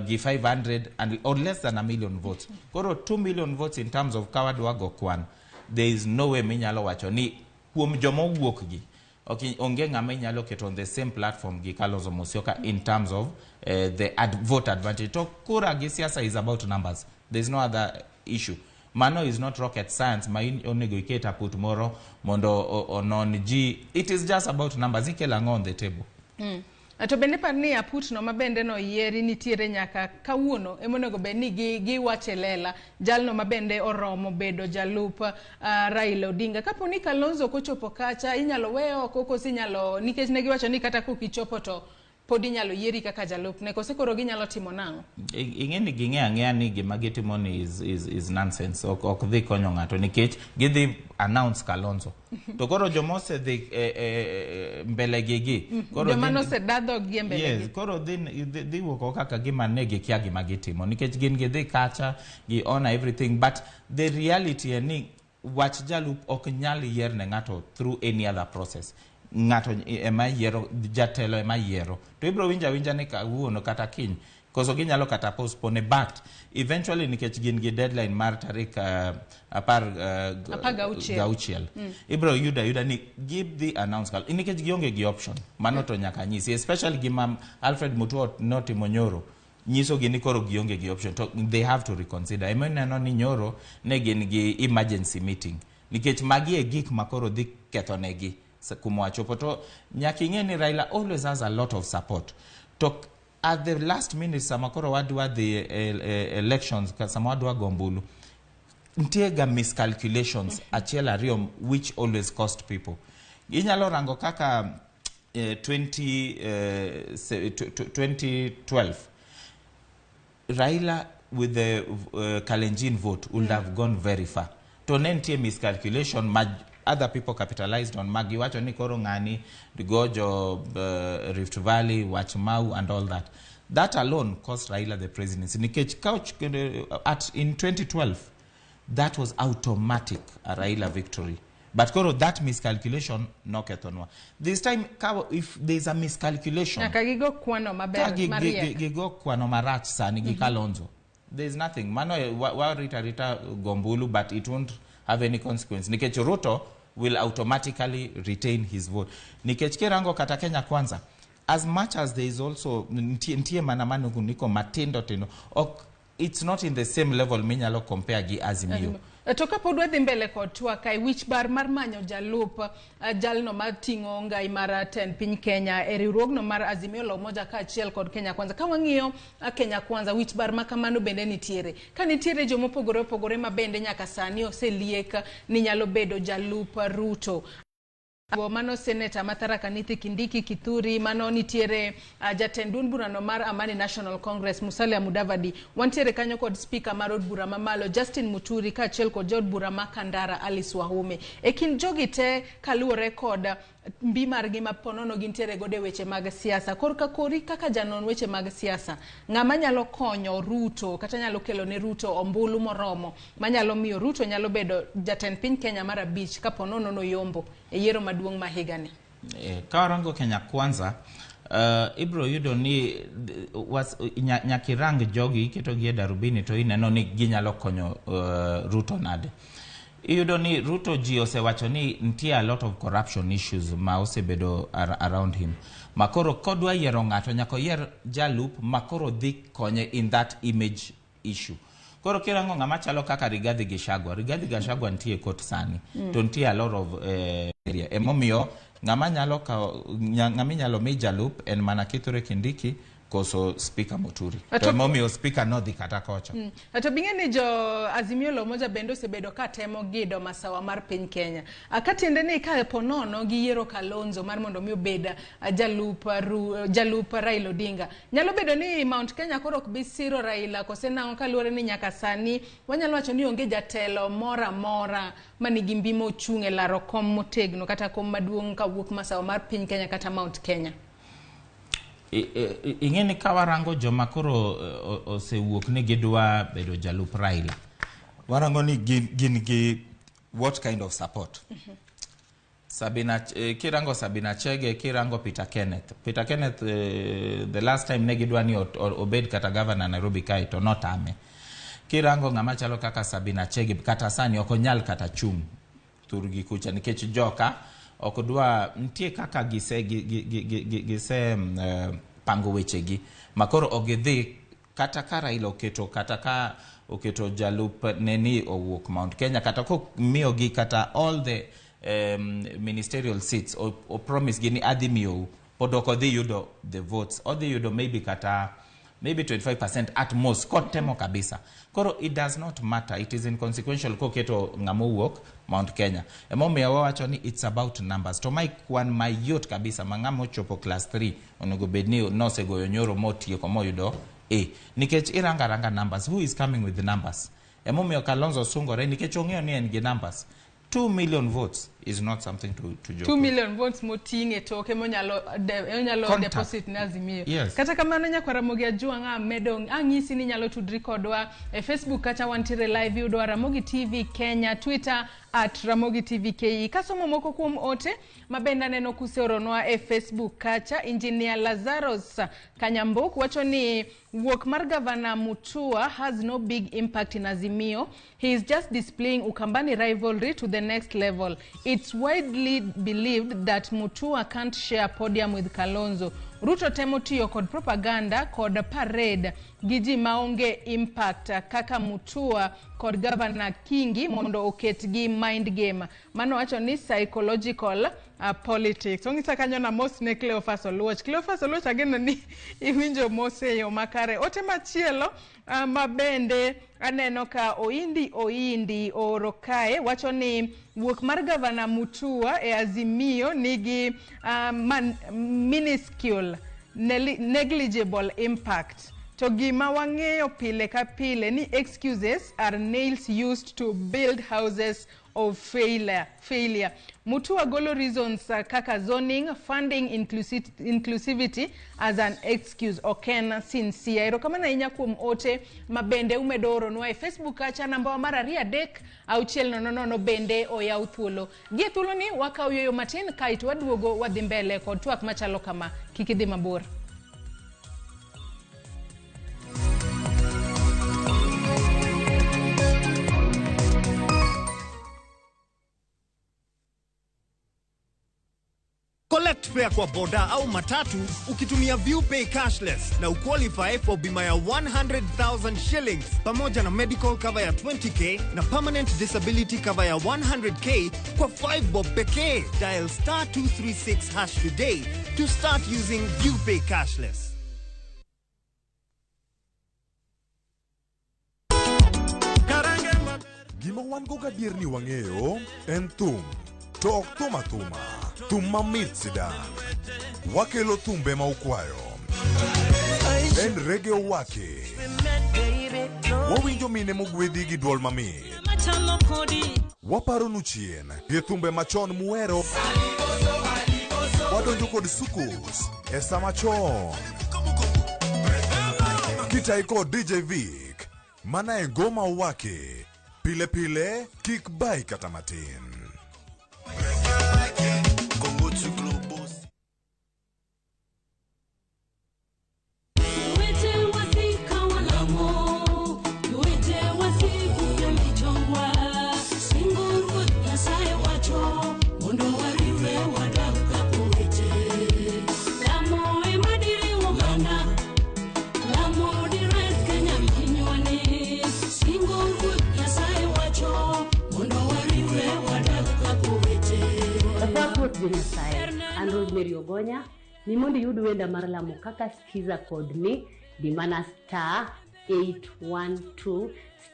gi 500 and or less than 1 million votes koro 2 million votes in terms of kawadwa go kwan there is no way minyalo wacho ni kuom jomo wuok gi okay, onge ng'ama inyalo keto on the same platform gi Kalonzo Musyoka in terms of the vote advantage. To kura gi siasa is about numbers. There is no other issue. Mano is not rocket science. Ma onego iketa put moro mondo onon ji. It is just about numbers. Ikelango on the table. To bende par ni aput no mabende no yieri nitiere nyaka kawuono emonego be ni gi wache lela jalno mabende oromo bedo jalup Raila Odinga. Kapo ni Kalonzo kochopo kacha inyalo weyo koko sinyalo nikech ne giwacho ni kata kokichopo to pod inyalo yieri kaka jalup ne kose koro ginyalo timo nang'o. Ing'eni ging'e ni gima gitimo ni is nonsense. Ok dhi konyo ng'ato nikech gidhi announce Kalonzo. To koro jomose dhi mbele gigi. Joma nose dadho gi mbele gigi. Yes, koro dhi wuok kaka gima ne gikia gima gitimo nikech gin gidhi kacha gi honor everything, but the reality en ni wach jalup ok nyal yier ne ng'ato through any other process. Ng'ato ema yiero, jatelo ema yiero. To ibro winja ni kawuono kata kiny koso ginyalo kata postpone, but eventually nikech gin gi deadline mar tarik 16 ibro yuda ni give the announce nikech gionge gi option mano to nyaka nyisi, especially gima Alfred Mutua notimo nyoro nyiso gini koro gionge gi option to they have to reconsider. Neno ni nyoro ne gin gi emergency meeting nikech magi e gik makoro dhi kethonegi kumwachopo. To nyaka ing'e ni Raila always has a lot of support. To at the last minute sama koro wadwa the elections sama wadwa gombulu ntie ga miscalculations achiel ariyo which always cost people. Inyalo rango kaka 2012 Raila with the Kalenjin vote would have gone very far. To nentie miscalculation other people capitalized on magi wacho ni koro ng'ani gojo Rift Valley, Wachmau and all that. That alone cost Raila the presidency. Nikech couch in 2012 that was automatic a Raila victory. But koro that miscalculation no ketonwa. This time if there's a miscalculation gigo kwano maber gigo kwano marach sani gi Kalonzo. There's nothing. Mano rita gombulu, but it won't have any consequence. Nikech Ruto will automatically retain his vote. Nikech kirango kata Kenya Kwanza, as much as there is also ntie manamano niko matindo tendo, it's not in the same level minyalo compare gi Azimio. To kapo dwa dhi mbele kod twaka wich bar mar manyo jalup jalno mating'o ngai mar 10 piny Kenya e riwruogno mar Azimio la Umoja kaachiel kod Kenya Kwanza. Ka wang'iyo Kenya Kwanza wich bar makamano bende nitiere. Ka nitiere jomopogore opogore ma bende nyaka sani oseliek ni nyalo bedo jalup Ruto. Mano Senator Matharaka Nithi Kindiki Kithure, mano nitiere jatend duond burano mar Amani National Congress Musalia Mudavadi, wantiere kanyo kod speaker mar od bura mamalo Justin Muturi kaachiel kod jod bura ma Kandara Alice Wahome. E kind jogi te kaluwore kod mbi margi ma ponono gintiere gode weche mag siasa. Korka kori kaka janon weche mag siasa, ng'ama nyalo konyo Ruto kata nyalo kelo ne Ruto ombulu moromo manyalo miyo Ruto nyalo bedo jatend piny Kenya mar 5 ka ponono no yombo e yiero maduong' ma higani. Kawarango Kenya Kwanza ibro yudo ni nyakirang jogi keto gi darubini to ineno ni ginyalo konyo Ruto nade. Iyudo ni Ruto ji osewacho ni ntie a lot of corruption issues ma osebedo around him. Makoro kodwa yiero ng'ato nyako yier jalup makoro dhi konye in that image issue. Koro kirango ng'ama chalo kaka Rigathi Gachagua ntie kot sani. To ntie a lot of area. Emomiyo ng'ama nyalo mi jalup en mana Kithure Kindiki koso speaker Muturi. To emomiyo speaker no dhi kata kocha. To bing'e ni jo Azimio la Umoja bende osebedo ka temo gido masawa mar piny Kenya. Katiende ni ka ponono gi yiero Kalonzo mar mondo mi obed jalup Raila Odinga. Nyalo bedo ni Mount Kenya koro ok bi siro Raila kose nang'o kaluwore ni nyaka sani wanyalo wacho ni onge jatelo mora manigi mbi mochung' e laro kom motegno kata kom maduong' kawuok masawa mar piny Kenya kata Mount Kenya. Ing'eni kawarango joma koro osewuok ni gidwa bedo jalup Raila, warango ni gin gi what kind of support. Kirango Sabina Chege, kirango Peter Kenneth, the last time ne gidwa ni obed kata governor Nairobi kae to notame. Kirango ng'ama chalo kaka Sabina Chege kata sani okonyal kata chung' thurgi kucha nikech joka okdwa ntie kaka gise pango wechegi makoro ogidhi kata ka Raila oketo jalup neni owuok Mount Kenya kata ko miyo gi kata all the ministerial seats o promise gini adhi miyo podoko dhi yudo the votes. Odhi yudo maybe 25% at most. Kotemo kabisa. Koro it does not matter. It is inconsequential koketo ng'amo wuok Mount Kenya. Emomiyo wawacho ni it's about numbers. To mai kwan mayot kabisa mang'amo chopo class 3 onego bedni nosegoyo nyoro motieko moyudo A. Nikech iranga numbers. Who is coming with the numbers? Emomiyo Kalonzo sungore nikech ong'eyo ni en gi numbers. 2 million votes is not something to joke. 2 million votes moting'e toke monyalo deposit na Azimio. Yes. Kata kamano nyako Ramogi Ajuang medo ang'isi ni nyalo tudri kodwa e Facebook kata wantiere live yudo Ramogi TV Kenya, Twitter @Ramogi TV KE. Kasomo moko kuom ote mabenda neno kuseoronwa e Facebook kacha. Engineer Lazarus Kanyambok wacho ni wuok mar Governor Mutua has no big impact in Azimio. He is just displaying Ukambani rivalry to the next level. It's widely believed that Mutua can't share podium with Kalonzo. Ruto temo tiyo kod propaganda kod parade giji maonge impact kaka Mutua kod Governor Kingi mondo oketgi mind game. Mano wacho ni psychological politics. Ongisa kanyo na mos ne Cleophas Oluoch. Cleophas Oluoch ageno ni iwinjo mose yo makare. Ote machielo mabende aneno ka Oindi oro kae wacho ni wuok mar Governor Mutua e Azimio nigi minuscule negligible impact. To gima wang'eyo pile ka pile ni excuses are nails used to build houses of failure. Mutua golo reasons kaka zoning, funding, inclusivity as an excuse. Oken sincere. Erokamano ahinya kuom ote mabende umedo oronwa e Facebook kacha namba mar 2-3-600 bende oyaw thuolo. Gie thuolo ni wakaw yoyo matin kaito waduogo wadhi mbele kod twak machalo kama. Kik idhi mabor. Collect fare kwa boda au matatu ukitumia ViewPay cashless na uqualify for bima ya 100,000 shillings pamoja na medical cover ya 20k na permanent disability cover ya 100k kwa 5 bob pekee. Dial *236# today to start using ViewPay cashless. Gima wan go gadier ni wang'eyo en thum. To ok thum thum mamit sida. Wakelo thumbe ma ukwayo. En reggae wake. Wawinjo mine mogwedhi gi duol mamit. Waparo nu chien gi thumbe machon muero. Wadonjo kod sukus e sama chon. Kitai kod DJ Vic. Mana e ngoma wake. Pile pile kik bai kata matin. Gonya ni mondi yudu wenda mar lamo kaka skiza code ni di mana *812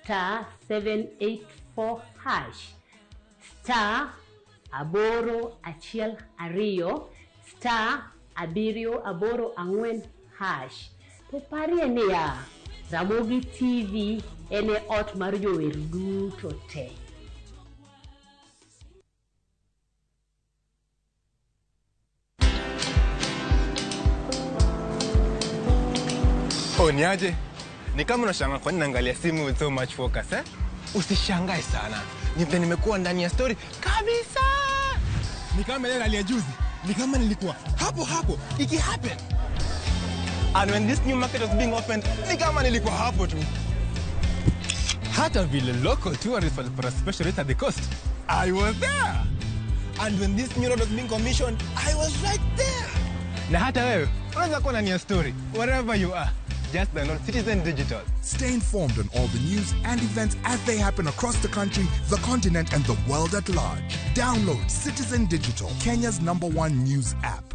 *784# *812*784#. To parie ni ya Ramogi TV ene ot mar jower duto te. Niaje? Ni kama unashangaa kwa nini naangalia simu with so much focus eh? Usishangae sana. Nimekuwa ndani ya story kabisa. Ni kama ile hali ya juzi. Ni kama nilikuwa hapo iki happen. And when this new market was being opened, ni kama nilikuwa hapo tu. Hata vile local tourists for a special rate at the coast, I was there. And when this new road was being commissioned, I was right there. Na hata wewe, unaweza kuwa ndani ya story wherever you are. Just download Citizen Digital. Stay informed on all the news and events as they happen across the country, the continent, and the world at large. Download Citizen Digital, Kenya's #1 news app.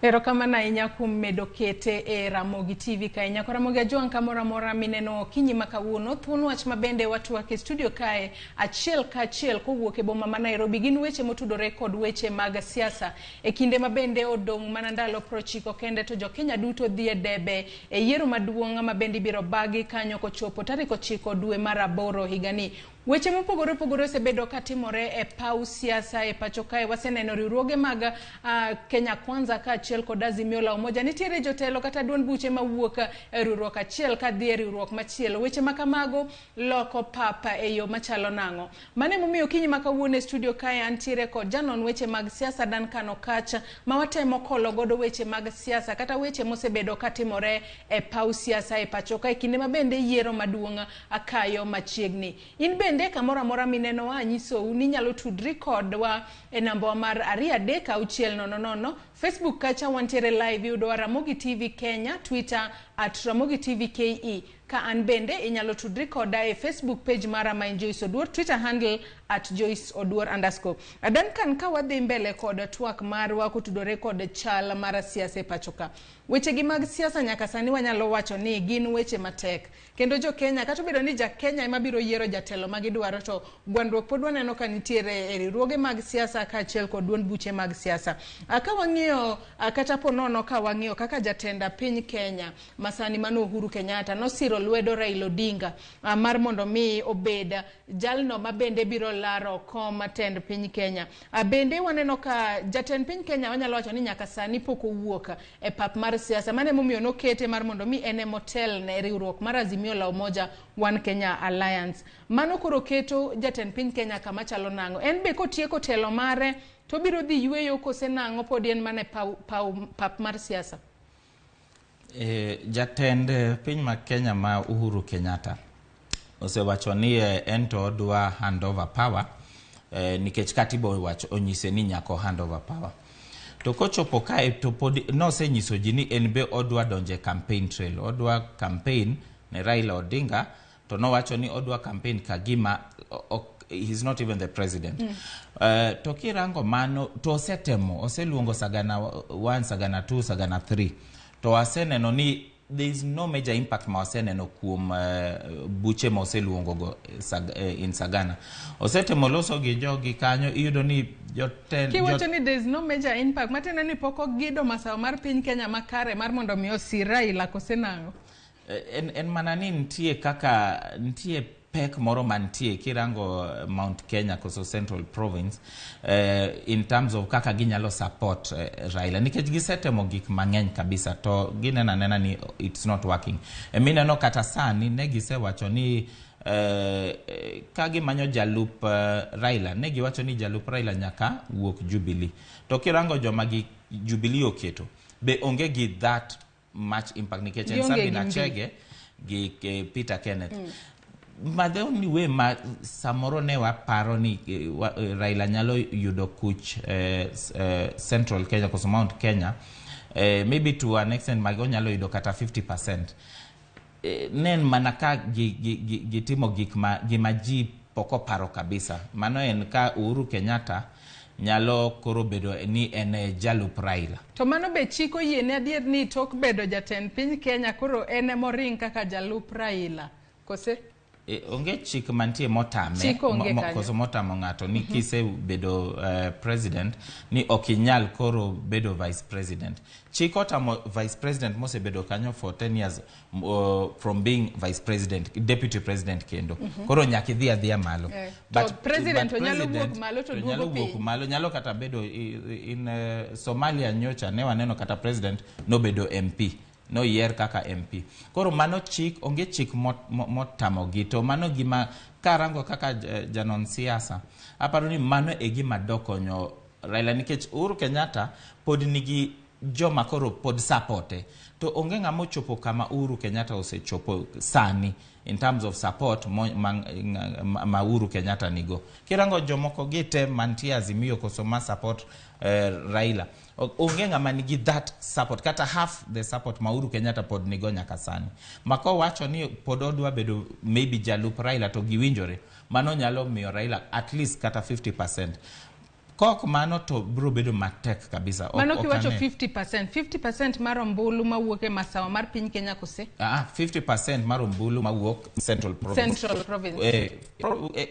Erokamana inya kumedo kete e Ramogi TV ka inya Ramogi ajuang kamora mora mineno kinyi makawuono thuno wach mabende watu wake studio kae achiel ka achiel kowuok e boma ma Nairobi gin weche motudore kod weche mag siasa e kinde mabende odong' mana ndalo 90 kende to jo Kenya duto dhi e debe e yiero maduong' mabende biro bagi kanyo kochopo tarik 9 dwe mar 8 higani. Weche mopogore sebedo katimore e pau siasa e pachoka e waseneno riwruoge mag Kenya Kwanza ka achiel kod Azimio la Umoja nitiere jotelo kata duond buche mawuok e riwruok achiel ka dhi e riwruok machielo. Weche makamago loko papa e yo machalo nang'o. Mane momiyo kinyi makawuono e studio kae antiere kod janon weche mag siasa Dan Kano Kacha ma watemo kolo godo weche mag siasa kata weche mosebedo katimore e pau siasa e pachoka e kinde mabende yiero maduong' akayo machiegni. In bende kamora mora mineno anyiso ni nyalo tudri kodwa e namba mar 236000. Facebook kacha wantiere live yudo Ramogi TV Kenya, Twitter @Ramogi TV KE. Ka an bende inyalo tudri koda e Facebook page mara ma Joyce Oduor, Twitter handle @JoyceOduor_. Adan kan ka wadhi mbele kod twak marwa kotudore kod chal mar siasa e pachoka. Weche gi mag siasa nyaka sani wanyalo wacho ni gin weche matek. Kendo jo Kenya kata bedo ni ja Kenya ema biro yiero jatelo ma gidwaro to gwandruok pod waneno ka nitiere e riwruoge mag siasa ka achiel kod duond buche mag siasa. Ka wang'iyo kata ponono ka wang'iyo kaka jatenda piny Kenya masani mano Uhuru Kenyatta nosiro lwedo Raila Odinga mar mondo mi obed jalno mabende biro laro kom tend piny Kenya. Bende waneno ka jatend piny Kenya wanyalo wacho ni nyaka sani pok owuok e pap mar siasa mane momiyo nokete mar mondo mi ene motel ne riwruok mar Azimio la Umoja One Kenya Alliance. Mano koro keto jatend piny Kenya kama chalo nang'o. En be kotieko telo mare to biro dhi yweyo kose nang'o pod en mane pap mar siasa. Jatend piny ma Kenya ma Uhuru Kenyatta osewacho ni ento odwa hand over power nikech katiba wacho onyise ni nyako hand over power. To kochopo kae to pod nosenyiso ji ni en be odwa donje campaign trail, odwa campaign ne Raila Odinga to nowacho ni odwa campaign kagima he's not even the president. To kirango mano to oseluongo Sagana 1, Sagana 2, Sagana 3. To waseneno ni there is no major impact ma waseneno kuom buche ma oseluongo go in Sagana. Osetemo loso gi jogi kanyo iyudo ni kiwacho ni there is no major impact matena ni poko gido masawa mar piny Kenya makare mar mondo mi osir Raila kosenang'o. En mana ni nitie pek moro mantie kirango Mount Kenya koso Central Province in terms of kaka ginyalo support Raila nikech gisetemo gik mang'eny kabisa to ginena ni it's not working. Mineno kata sani ne gisewacho ni kagi manyo jalup Raila ne giwacho ni jalup Raila nyaka wuok Jubilee. To kirango joma gi Jubilee oketo be onge gi that much impact nikech en Sabina Chege gi Peter Kenneth. But the only way samoro ne waparo ni Raila nyalo yudo kuch Central Kenya koso Mount Kenya maybe to an extent mago nyalo yudo kata 50%. Nen manaka gitimo gima ji poko paro kabisa. Mano en ka Uhuru Kenyatta nyalo koro bedo ni en jalup Raila. To mano be chiko yiene adier ni tok bedo jatend piny Kenya koro ene moring kaka jalup Raila. Kose? Onge chik mantie motame koso motamo ng'ato ni kise bedo president ni okinyal koro bedo vice president. Chik otamo vice president mose bedo kanyo for 10 years from being vice president, deputy president kendo. Koro nyaki dhia malo. But president onyalo wuok malo to duogo piny. Nyalo kata bedo in Somalia nyocha ne waneno kata president no bedo MP. No yier kaka MP. Koro mano chik onge chik motamo gito mano gima karango kaka janon siasa. Aparo ni mano e gima dokonyo Raila nikech Uhuru Kenyatta pod nigi joma koro pod supporte. To onge ng'amo chopo kama Uhuru Kenyatta osechopo sani in terms of support ma Uhuru Kenyatta nigo. Kirango jomoko gite mantie Azimio koso ma support Raila. Onge ng'ama nigi that support kata half the support ma Uhuru Kenyatta pod nigo nyaka sani. Mako wacho ni pod odwa bedo maybe jalup Raila to giwinjore. Mano nyalo miyo Raila at least kata 50%. Kok mano to bro bedo matek kabisa. Mano kiwacho 50% mar ombulu mawuok e masawa mar piny Kenya kose? 50% mar ombulu mawuok Central Province.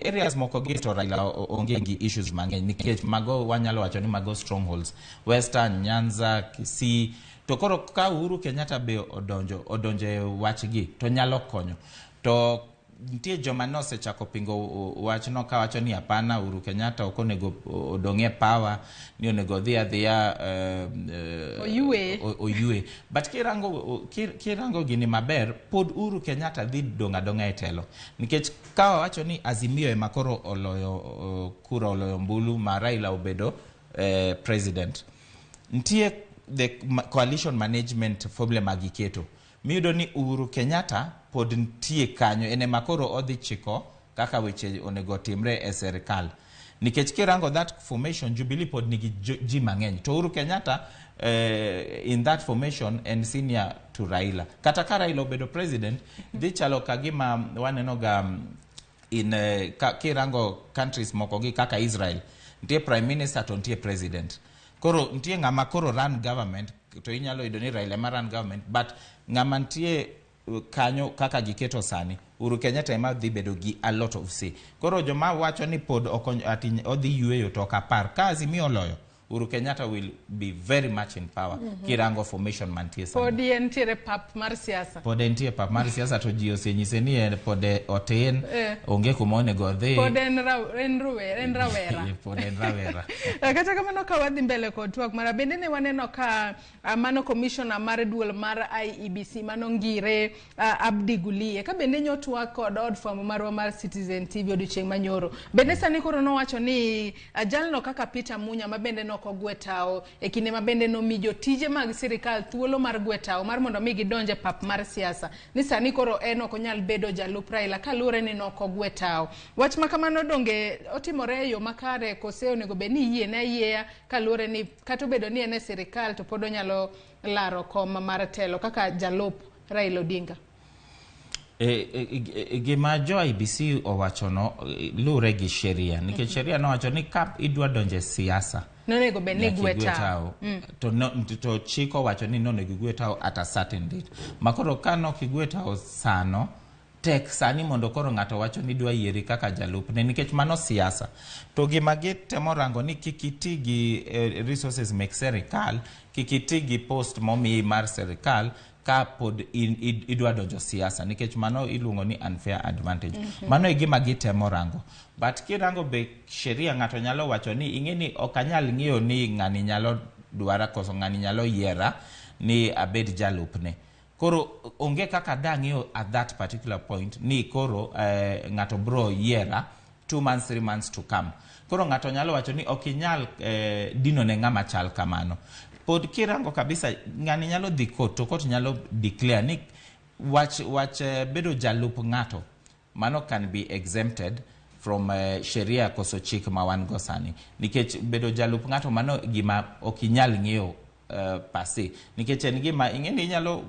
Areas moko gi to Raila onge gi issues mang'eny nikech mago wanyalo wacho ni mago strongholds. Western, Nyanza, Kisii. To koro ka Uhuru Kenyatta be odonje wachgi to nyalo konyo. To nitie joma nosechako pingo wachno ka wacho ni hapana, Uhuru Kenyatta ok onego odong'e power, ni onego dhi adhiya oyue. But kirango gini maber, pod Uhuru Kenyatta dhi donga e telo. Nikech ka wacho ni Azimio ema koro oloyo mbulu ma Raila obedo president. Nitie the coalition management problem agiketo. Miyudo ni Uhuru Kenyatta pod ntie kanyo ene makoro odhi chiko kaka weche onego timre e serikal. Nikech kirango that formation Jubilee pod nigi ji mang'eny. To Uhuru Kenyatta in that formation and senior to Raila. Kata ka Raila obedo president, dhi chalo kagima waneno ga in kirango countries moko gi kaka Israel. Ntie prime minister to ntie president. Koro ntie ng'ama koro run government, to inyalo yudo ni Raila ma run government, but ng'ama ntie kanyo kaka giketo sani, Uhuru Kenyatta ema dhi bedo gi a lot of say. Koro joma wacho ni pod odhi yueyo to kapar ka Azimio loyo, Uhuru Kenyatta will be very much in power. Kirango formation mantie sani. Pod entiere pap mar siasa. Pod entiere pap mar siasa to ji osenyise ni pod otin, onge kuma onego dhi. Pod en rawera. Pod en rawera. Kata kamano ka wadhi mbele kod twak mara bende ne waneno ka mano commissioner mar duol mar IEBC mano ngire Abdi Gulie ka bende nyotwak kod od fwambo marwa mar Citizen TV odiochieng' manyoro. Bende sani koro nowacho ni jalno kaka Peter Munya ma bende noko gwetao e kinde ma bende nomi jotije mag sirikal thuolo mar gwetao mar mondo mi gidonje pap mar siasa. Ni sani koro en ok onyal bedo jalup Raila kalure ni noko gwetao. Wach makamano donge otimore yo makare kose onego be ni yie na yieya kalure ni kato bedo ni ene sirikal to pod onyalo laro kom mar telo kaka jalup Raila Odinga. Gima jo IBC owachono lure gi sheria. Nikech sheria no wacho ni kap idwa donje siasa. Nonego be ni gwetao. To chiko wacho ni nonego gwetao at a certain date. Makoro kano kigwetao sano, tek sani mondo koro ng'ato wacho ni dwa yieri kaka jalup ne nikech mano siasa. To gima gitemo rango ni kikiti gi resources mek serikal, kikiti gi post momi mar serikal, ka pod idwa donjo siasa nikech mano iluongo ni unfair advantage. Mano e gima gitemo rango. But kirango be sheria ng'ato nyalo wacho ni ing'eni okanyal ng'iyo ni ng'ani nyalo dwara koso ng'ani nyalo yiera ni abed jalupne. Koro onge kaka dang'iyo at that particular point ni koro ng'ato bro yiera 2 months 3 months to come. Koro ng'ato nyalo wacho ni okinyal dino ne ng'ama chal kamano. Pod kirango kabisa ng'ani nyalo dhi court to court nyalo declare ni wach bedo jalup ng'ato mano can be exempted from sheria koso chik ma wan go sani. Nikech bedo jalup ng'ato mano gima okinyal ng'eyo pase. Nikech en gima ing'eni nyalo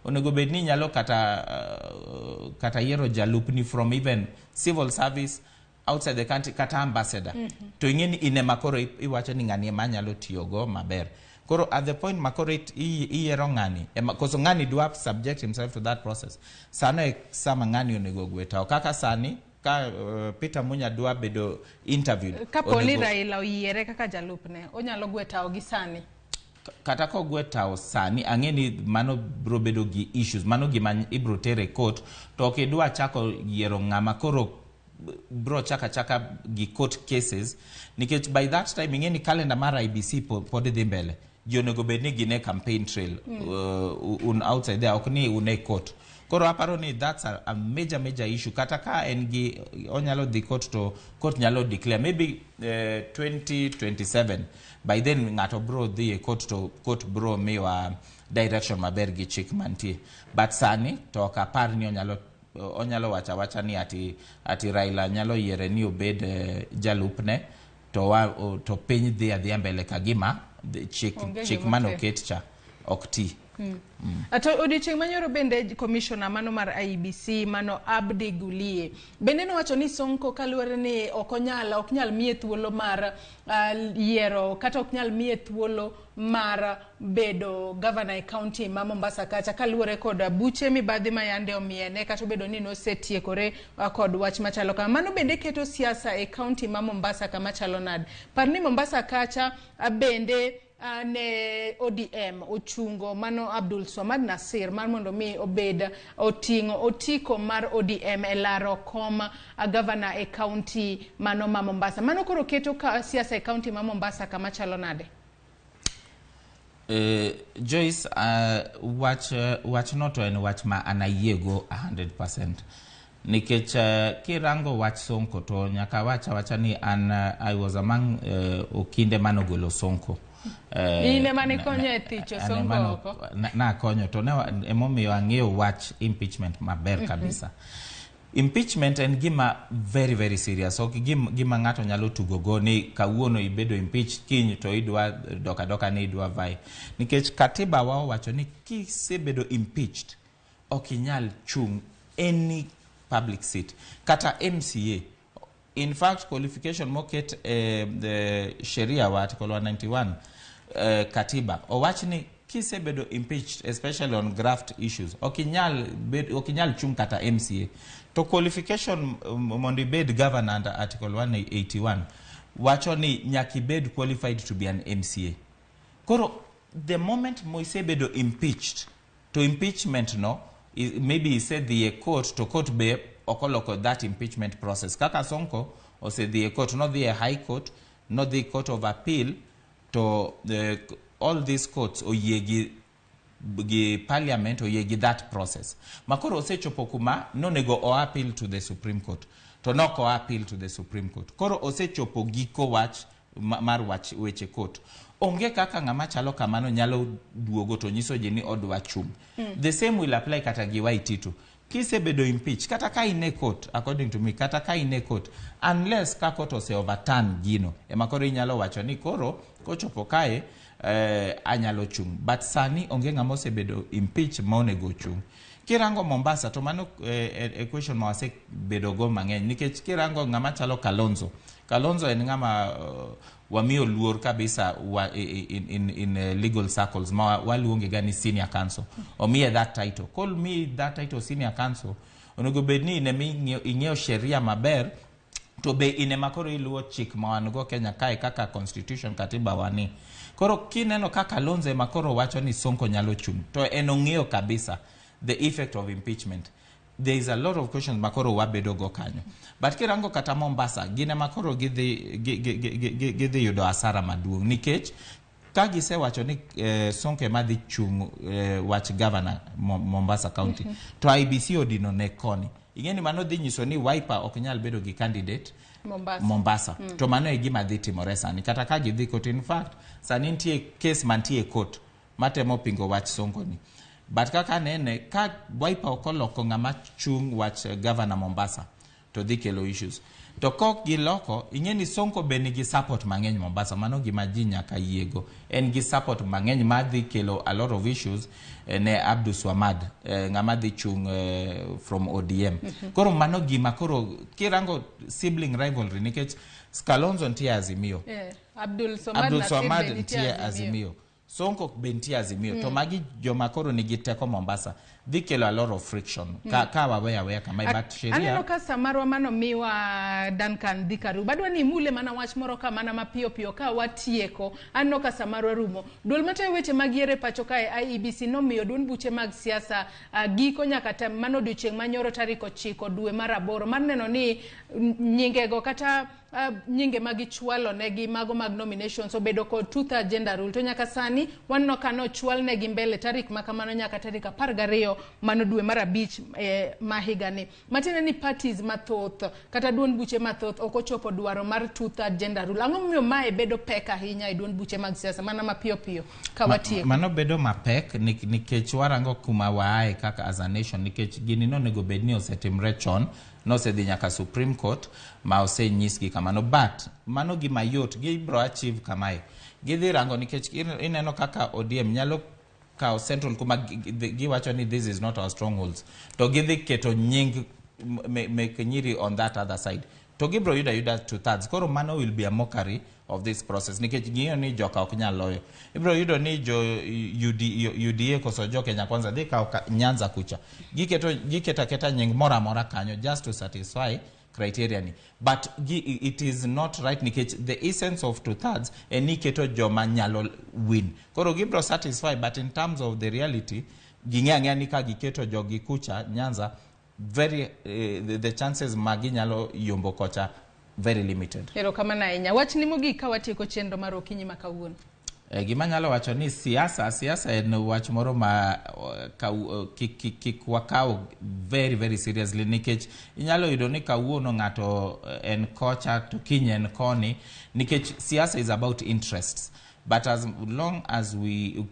onego bed ni nyalo kata yiero jalup ni from even civil service outside the country kata ambassador. To ing'eni ine makoro iwacho ni ng'ani ema nyalo tiyogo maber. Koro at the point makoro iyiero ng'ani, koso ng'ani dwa subject himself to that process. Sano e sama ng'ani onego gwetao. Kaka sani, ka Peter Munya dwa bedo interviewed. Kaponi Raila oyiere kaka jalupne, onyalo gwetao gi sani. Kata ko gwetao sani, ang'eni mano bro bedo gi issues. Mano gima ibro tere court. To okidwa chako yiero ng'ama koro bro chaka gi court cases. Nikech by that time, ing'eni calendar mar IBC pod dhi mbele. Jonego bedni gine campaign trail outside there, okni une court. Koro aparo ni that's a major issue. Kata ka engi onyalo dhi court to court nyalo declare maybe 2027. By then ng'ato bro dhi e court to court bro miwa direction maber gi chik mantie. But sani to okapar ni onyalo wacha ni ati Raila nyalo yiere ni obed jalupne to piny dhi adhiya mbele kagima chik mano ket cha ok ti. Ato odiochieng' manyoro bende commissioner mano mar IEBC mano Abdi Gulie bende nowacho ni Sonko kaluwore ni ok nyal miye thuolo mar yiero kata ok nyal miye thuolo mar bedo governor e county ma Mombasa kacha kaluwore kod buche mibadhi ma yande omiene kata bedo ni nosetiekore kod wach machalo kama. Mano bende keto siasa e county ma Mombasa kama chalo nade. Par ni Mombasa kacha bende ne ODM ochungo mano Abdul Swamad Nasir mar mondo mi obed oting'o otiko mar ODM e laro kom governor e county mano ma Mombasa. Mano koro keto siasa e county ma Mombasa kama chalo nade. Joyce, wach noto en wach ma anayiego 100%. Nikech kirango wach Sonko to nyaka wacha ni I was among okinde manogolo Sonko. Ine mane konyo e thicho Sonko oko? Na konyo to ne emomiyo ang'eyo wach impeachment maber kabisa. Impeachment en gima very very serious. Ok gima ng'ato nyalo tugogo ni kawuono ibedo impeach kiny to idwa doka ni idwa vai. Nikech katiba wao wacho ni kisebedo impeached ok inyal chung any public seat kata MCA. In fact, qualification moket the Sharia wa article 191 katiba owach ni kisebedo impeached especially on graft issues okinyal chung kata MCA. To qualification mondo ibed governor under article 181 wacho ni nyaki bed qualified to be an MCA. Koro the moment mo isebedo impeached to impeachment no maybe he said the court to court be okoloko that impeachment process. Kaka Sonko or said the court, not the high court, not the court of appeal, to all these courts or yegi parliament or yegi that process. Makoro se chopokuma no nego o appeal to the Supreme Court. To no ko appeal to the Supreme Court. Koro ose chopo giko watch mar watch weche court. Onge kaka ngama chalo kamano nyalo duogo to nyiso jeni odwa chung. The same will apply kata giwa ititu. Kisebedo impeach kata ka ine court, according to me, kata ka ine court, unless ka court ose overturn gino emakoro inyalo wacho ni koro kochopo kae anyalo chung. But sani onge ngama osebedo impeach ma onego chung. Kirango Mombasa to mano a question ma wase bedo go mang'eny nikech kirango ngama chalo Kalonzo en ngama wamiyo luor kabisa in legal circles ma waluonge gani senior counsel omiye that title. Call me that title senior counsel onego bedni ing'eyo sheria maber to be ine makoro iluwo chik ma wan go Kenya kae kaka constitution katiba wani. Koro kineno kaka Kalonzo makoro wacho ni Sonko nyalo chung to en ong'eyo kabisa the effect of impeachment. There is a lot of questions makoro wabedo go kanyo. But kirango kata Mombasa gine makoro gidhi yudo asara maduong' nikech ka gise wacho ni Sonko madhi chung wach governor Mombasa County to IBC odino ne koni. Ingeni mano dhi nyiso ni Wiper ok nyal bedo gi candidate Mombasa. To mano e gima dhi timore sani kata ka gidhi court. In fact sani nitie case mantie court matemo pingo wach Sonko ni. But kaka nene ka Wiper okoloko ngama chung wach governor Mombasa to dhi kelo issues. To kok giloko ingeni Sonko be nigi support mang'eny Mombasa, mano gima ji nyaka yiego. En gi support mang'eny ma dhi kelo a lot of issues ne Abdul Swamad ngama dhi chung from ODM. Koro mano gima koro kirango sibling rivalry nikech Kalonzo ntie Azimio. Abdul Swamad ntie Azimio. Sonko bentie Azimio. To magi jomakoro nigi teko Mombasa. Dhi kelo a lot of friction. Ka waweya kama but sheria. Aneno ka samarwa mano miwa Duncan Dhikaru. Badwa ni mule mana wach moro ka mana mapiyo ka watieko. Aneno ka samarwa rumo. Duol matayo weche magiere pachoka e IEBC nomiyo duond buche mag siasa giko nyaka mano odiochieng' manyoro tarik 9 dwe mar 8 mar neno ni nyingego kata nyinge magichwalo negi mago mag nominations obedo kod 2/3 gender rule. To nyaka sani wanno kano chwal negi mbele tarik makamano nyaka tarik 12 mano dwe mar 5 mahigani. Matine ni parties mathoth kata duond buche mathoth okochopo dwaro mar 2/3 gender rule. Ang'o momiyo mae bedo pek ahinya e duond buche mag siasa mana mapiyo ka watieko? Mano bedo mapek nikech warango kuma waaye kaka as a nation nikech gini no nego bedni osetimre chon no se dhi nyaka Supreme Court ma ose nyisgi kamano but mano gimayot gibro achieve kamae. Gidhi rango nikech ineno kaka ODM nyalo kao central kuma giwacho ni this is not our strongholds to gidhi keto nying nyiri on that other side to gibro yuda 2/3 koro mano will be a mockery of this process nikech ng'iyo ni joka ok nyal loyo ibro yudo ni jo UDA koso jo Kenya Kwanza dhi kao Nyanza kucha giketa nying mora kanyo just to satisfy criteria ni but it is not right nikech the essence of 2/3 eniketo joma nyalo win koro gibro satisfy but in terms of the reality ging'ang'a ni ka giketo jogi kucha Nyanza very the chances magi nyalo yombo kocha very limited. Ero kama na enya wach ni mogik ka watieko chenro mar okinyi makawuono. Gima nyalo wacho ni siasa en wach moro ma wakao very seriously nikech inyalo yudo ni kawuono ng'ato en kocha to kiny en koni nikech siasa is about interests. But as long as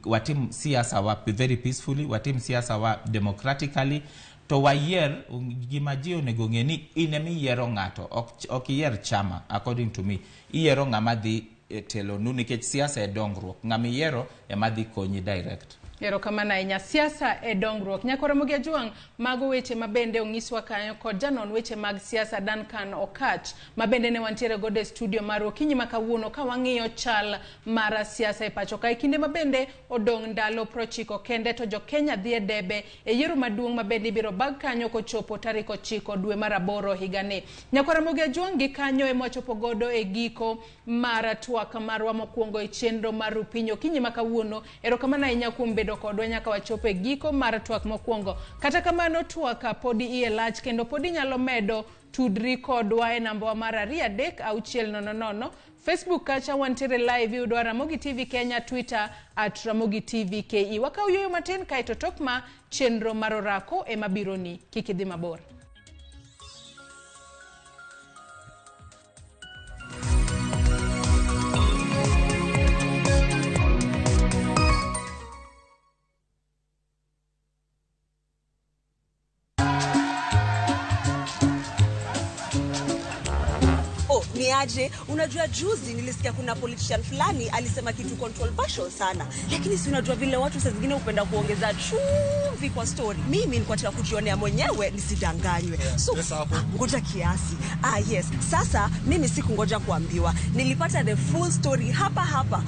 watim siasa wa very peacefully, watim siasa wa democratically, to wayier gima ji onego ng'e ni inemi yiero ng'ato ok yier chama according to me iyiero ng'ama dhi telo nu nikech siasa e dongruok ng'ama yiero ema dhi konyi direct. Ero kama na enya siasa e dongruok nyakoro Ramogi Ajuang mago weche mabende ongiswa kanyo kod janon weche mag siasa Duncan Okach mabende ne wantiere gode studio mar okinyi makawuono ka wang'iyo chal mar siasa e pachoka kinde mabende odong ndalo 90 kende to jo Kenya dhi debe e yiero maduong' mabende biro bag kanyo kochopo tarik 9 dwe mar 8 higani. Nyakoro Ramogi Ajuang gi kanyo e mochopo godo e giko mar twak marwa mokwongo e chenro mar Rupinyo okinyi makawuono. Ero kama na enya kuom bedo kodwa nyaka wachope giko mar twak mokwongo. Kata kamano twaka podi iye lach kendo podi nyalo medo tudri kodwa e namba mar 23600. Facebook kacha wantiere live yudwa Ramogi TV Kenya, Twitter @Ramogi TV KE. Wakau yoyo matin kaito tokma chenro mar orako e mabironi kikidhi mabor. Niaje, unajua juzi nilisikia kuna politician fulani alisema kitu controversial sana. Lakini si unajua vile watu saa zingine upenda kuongeza chumvi kwa story. Mimi nilikuwa nataka kujionea mwenyewe nisidanganywe. So, ngoja kiasi. Yes. Sasa mimi sikungoja kuambiwa. Nilipata the full story hapa.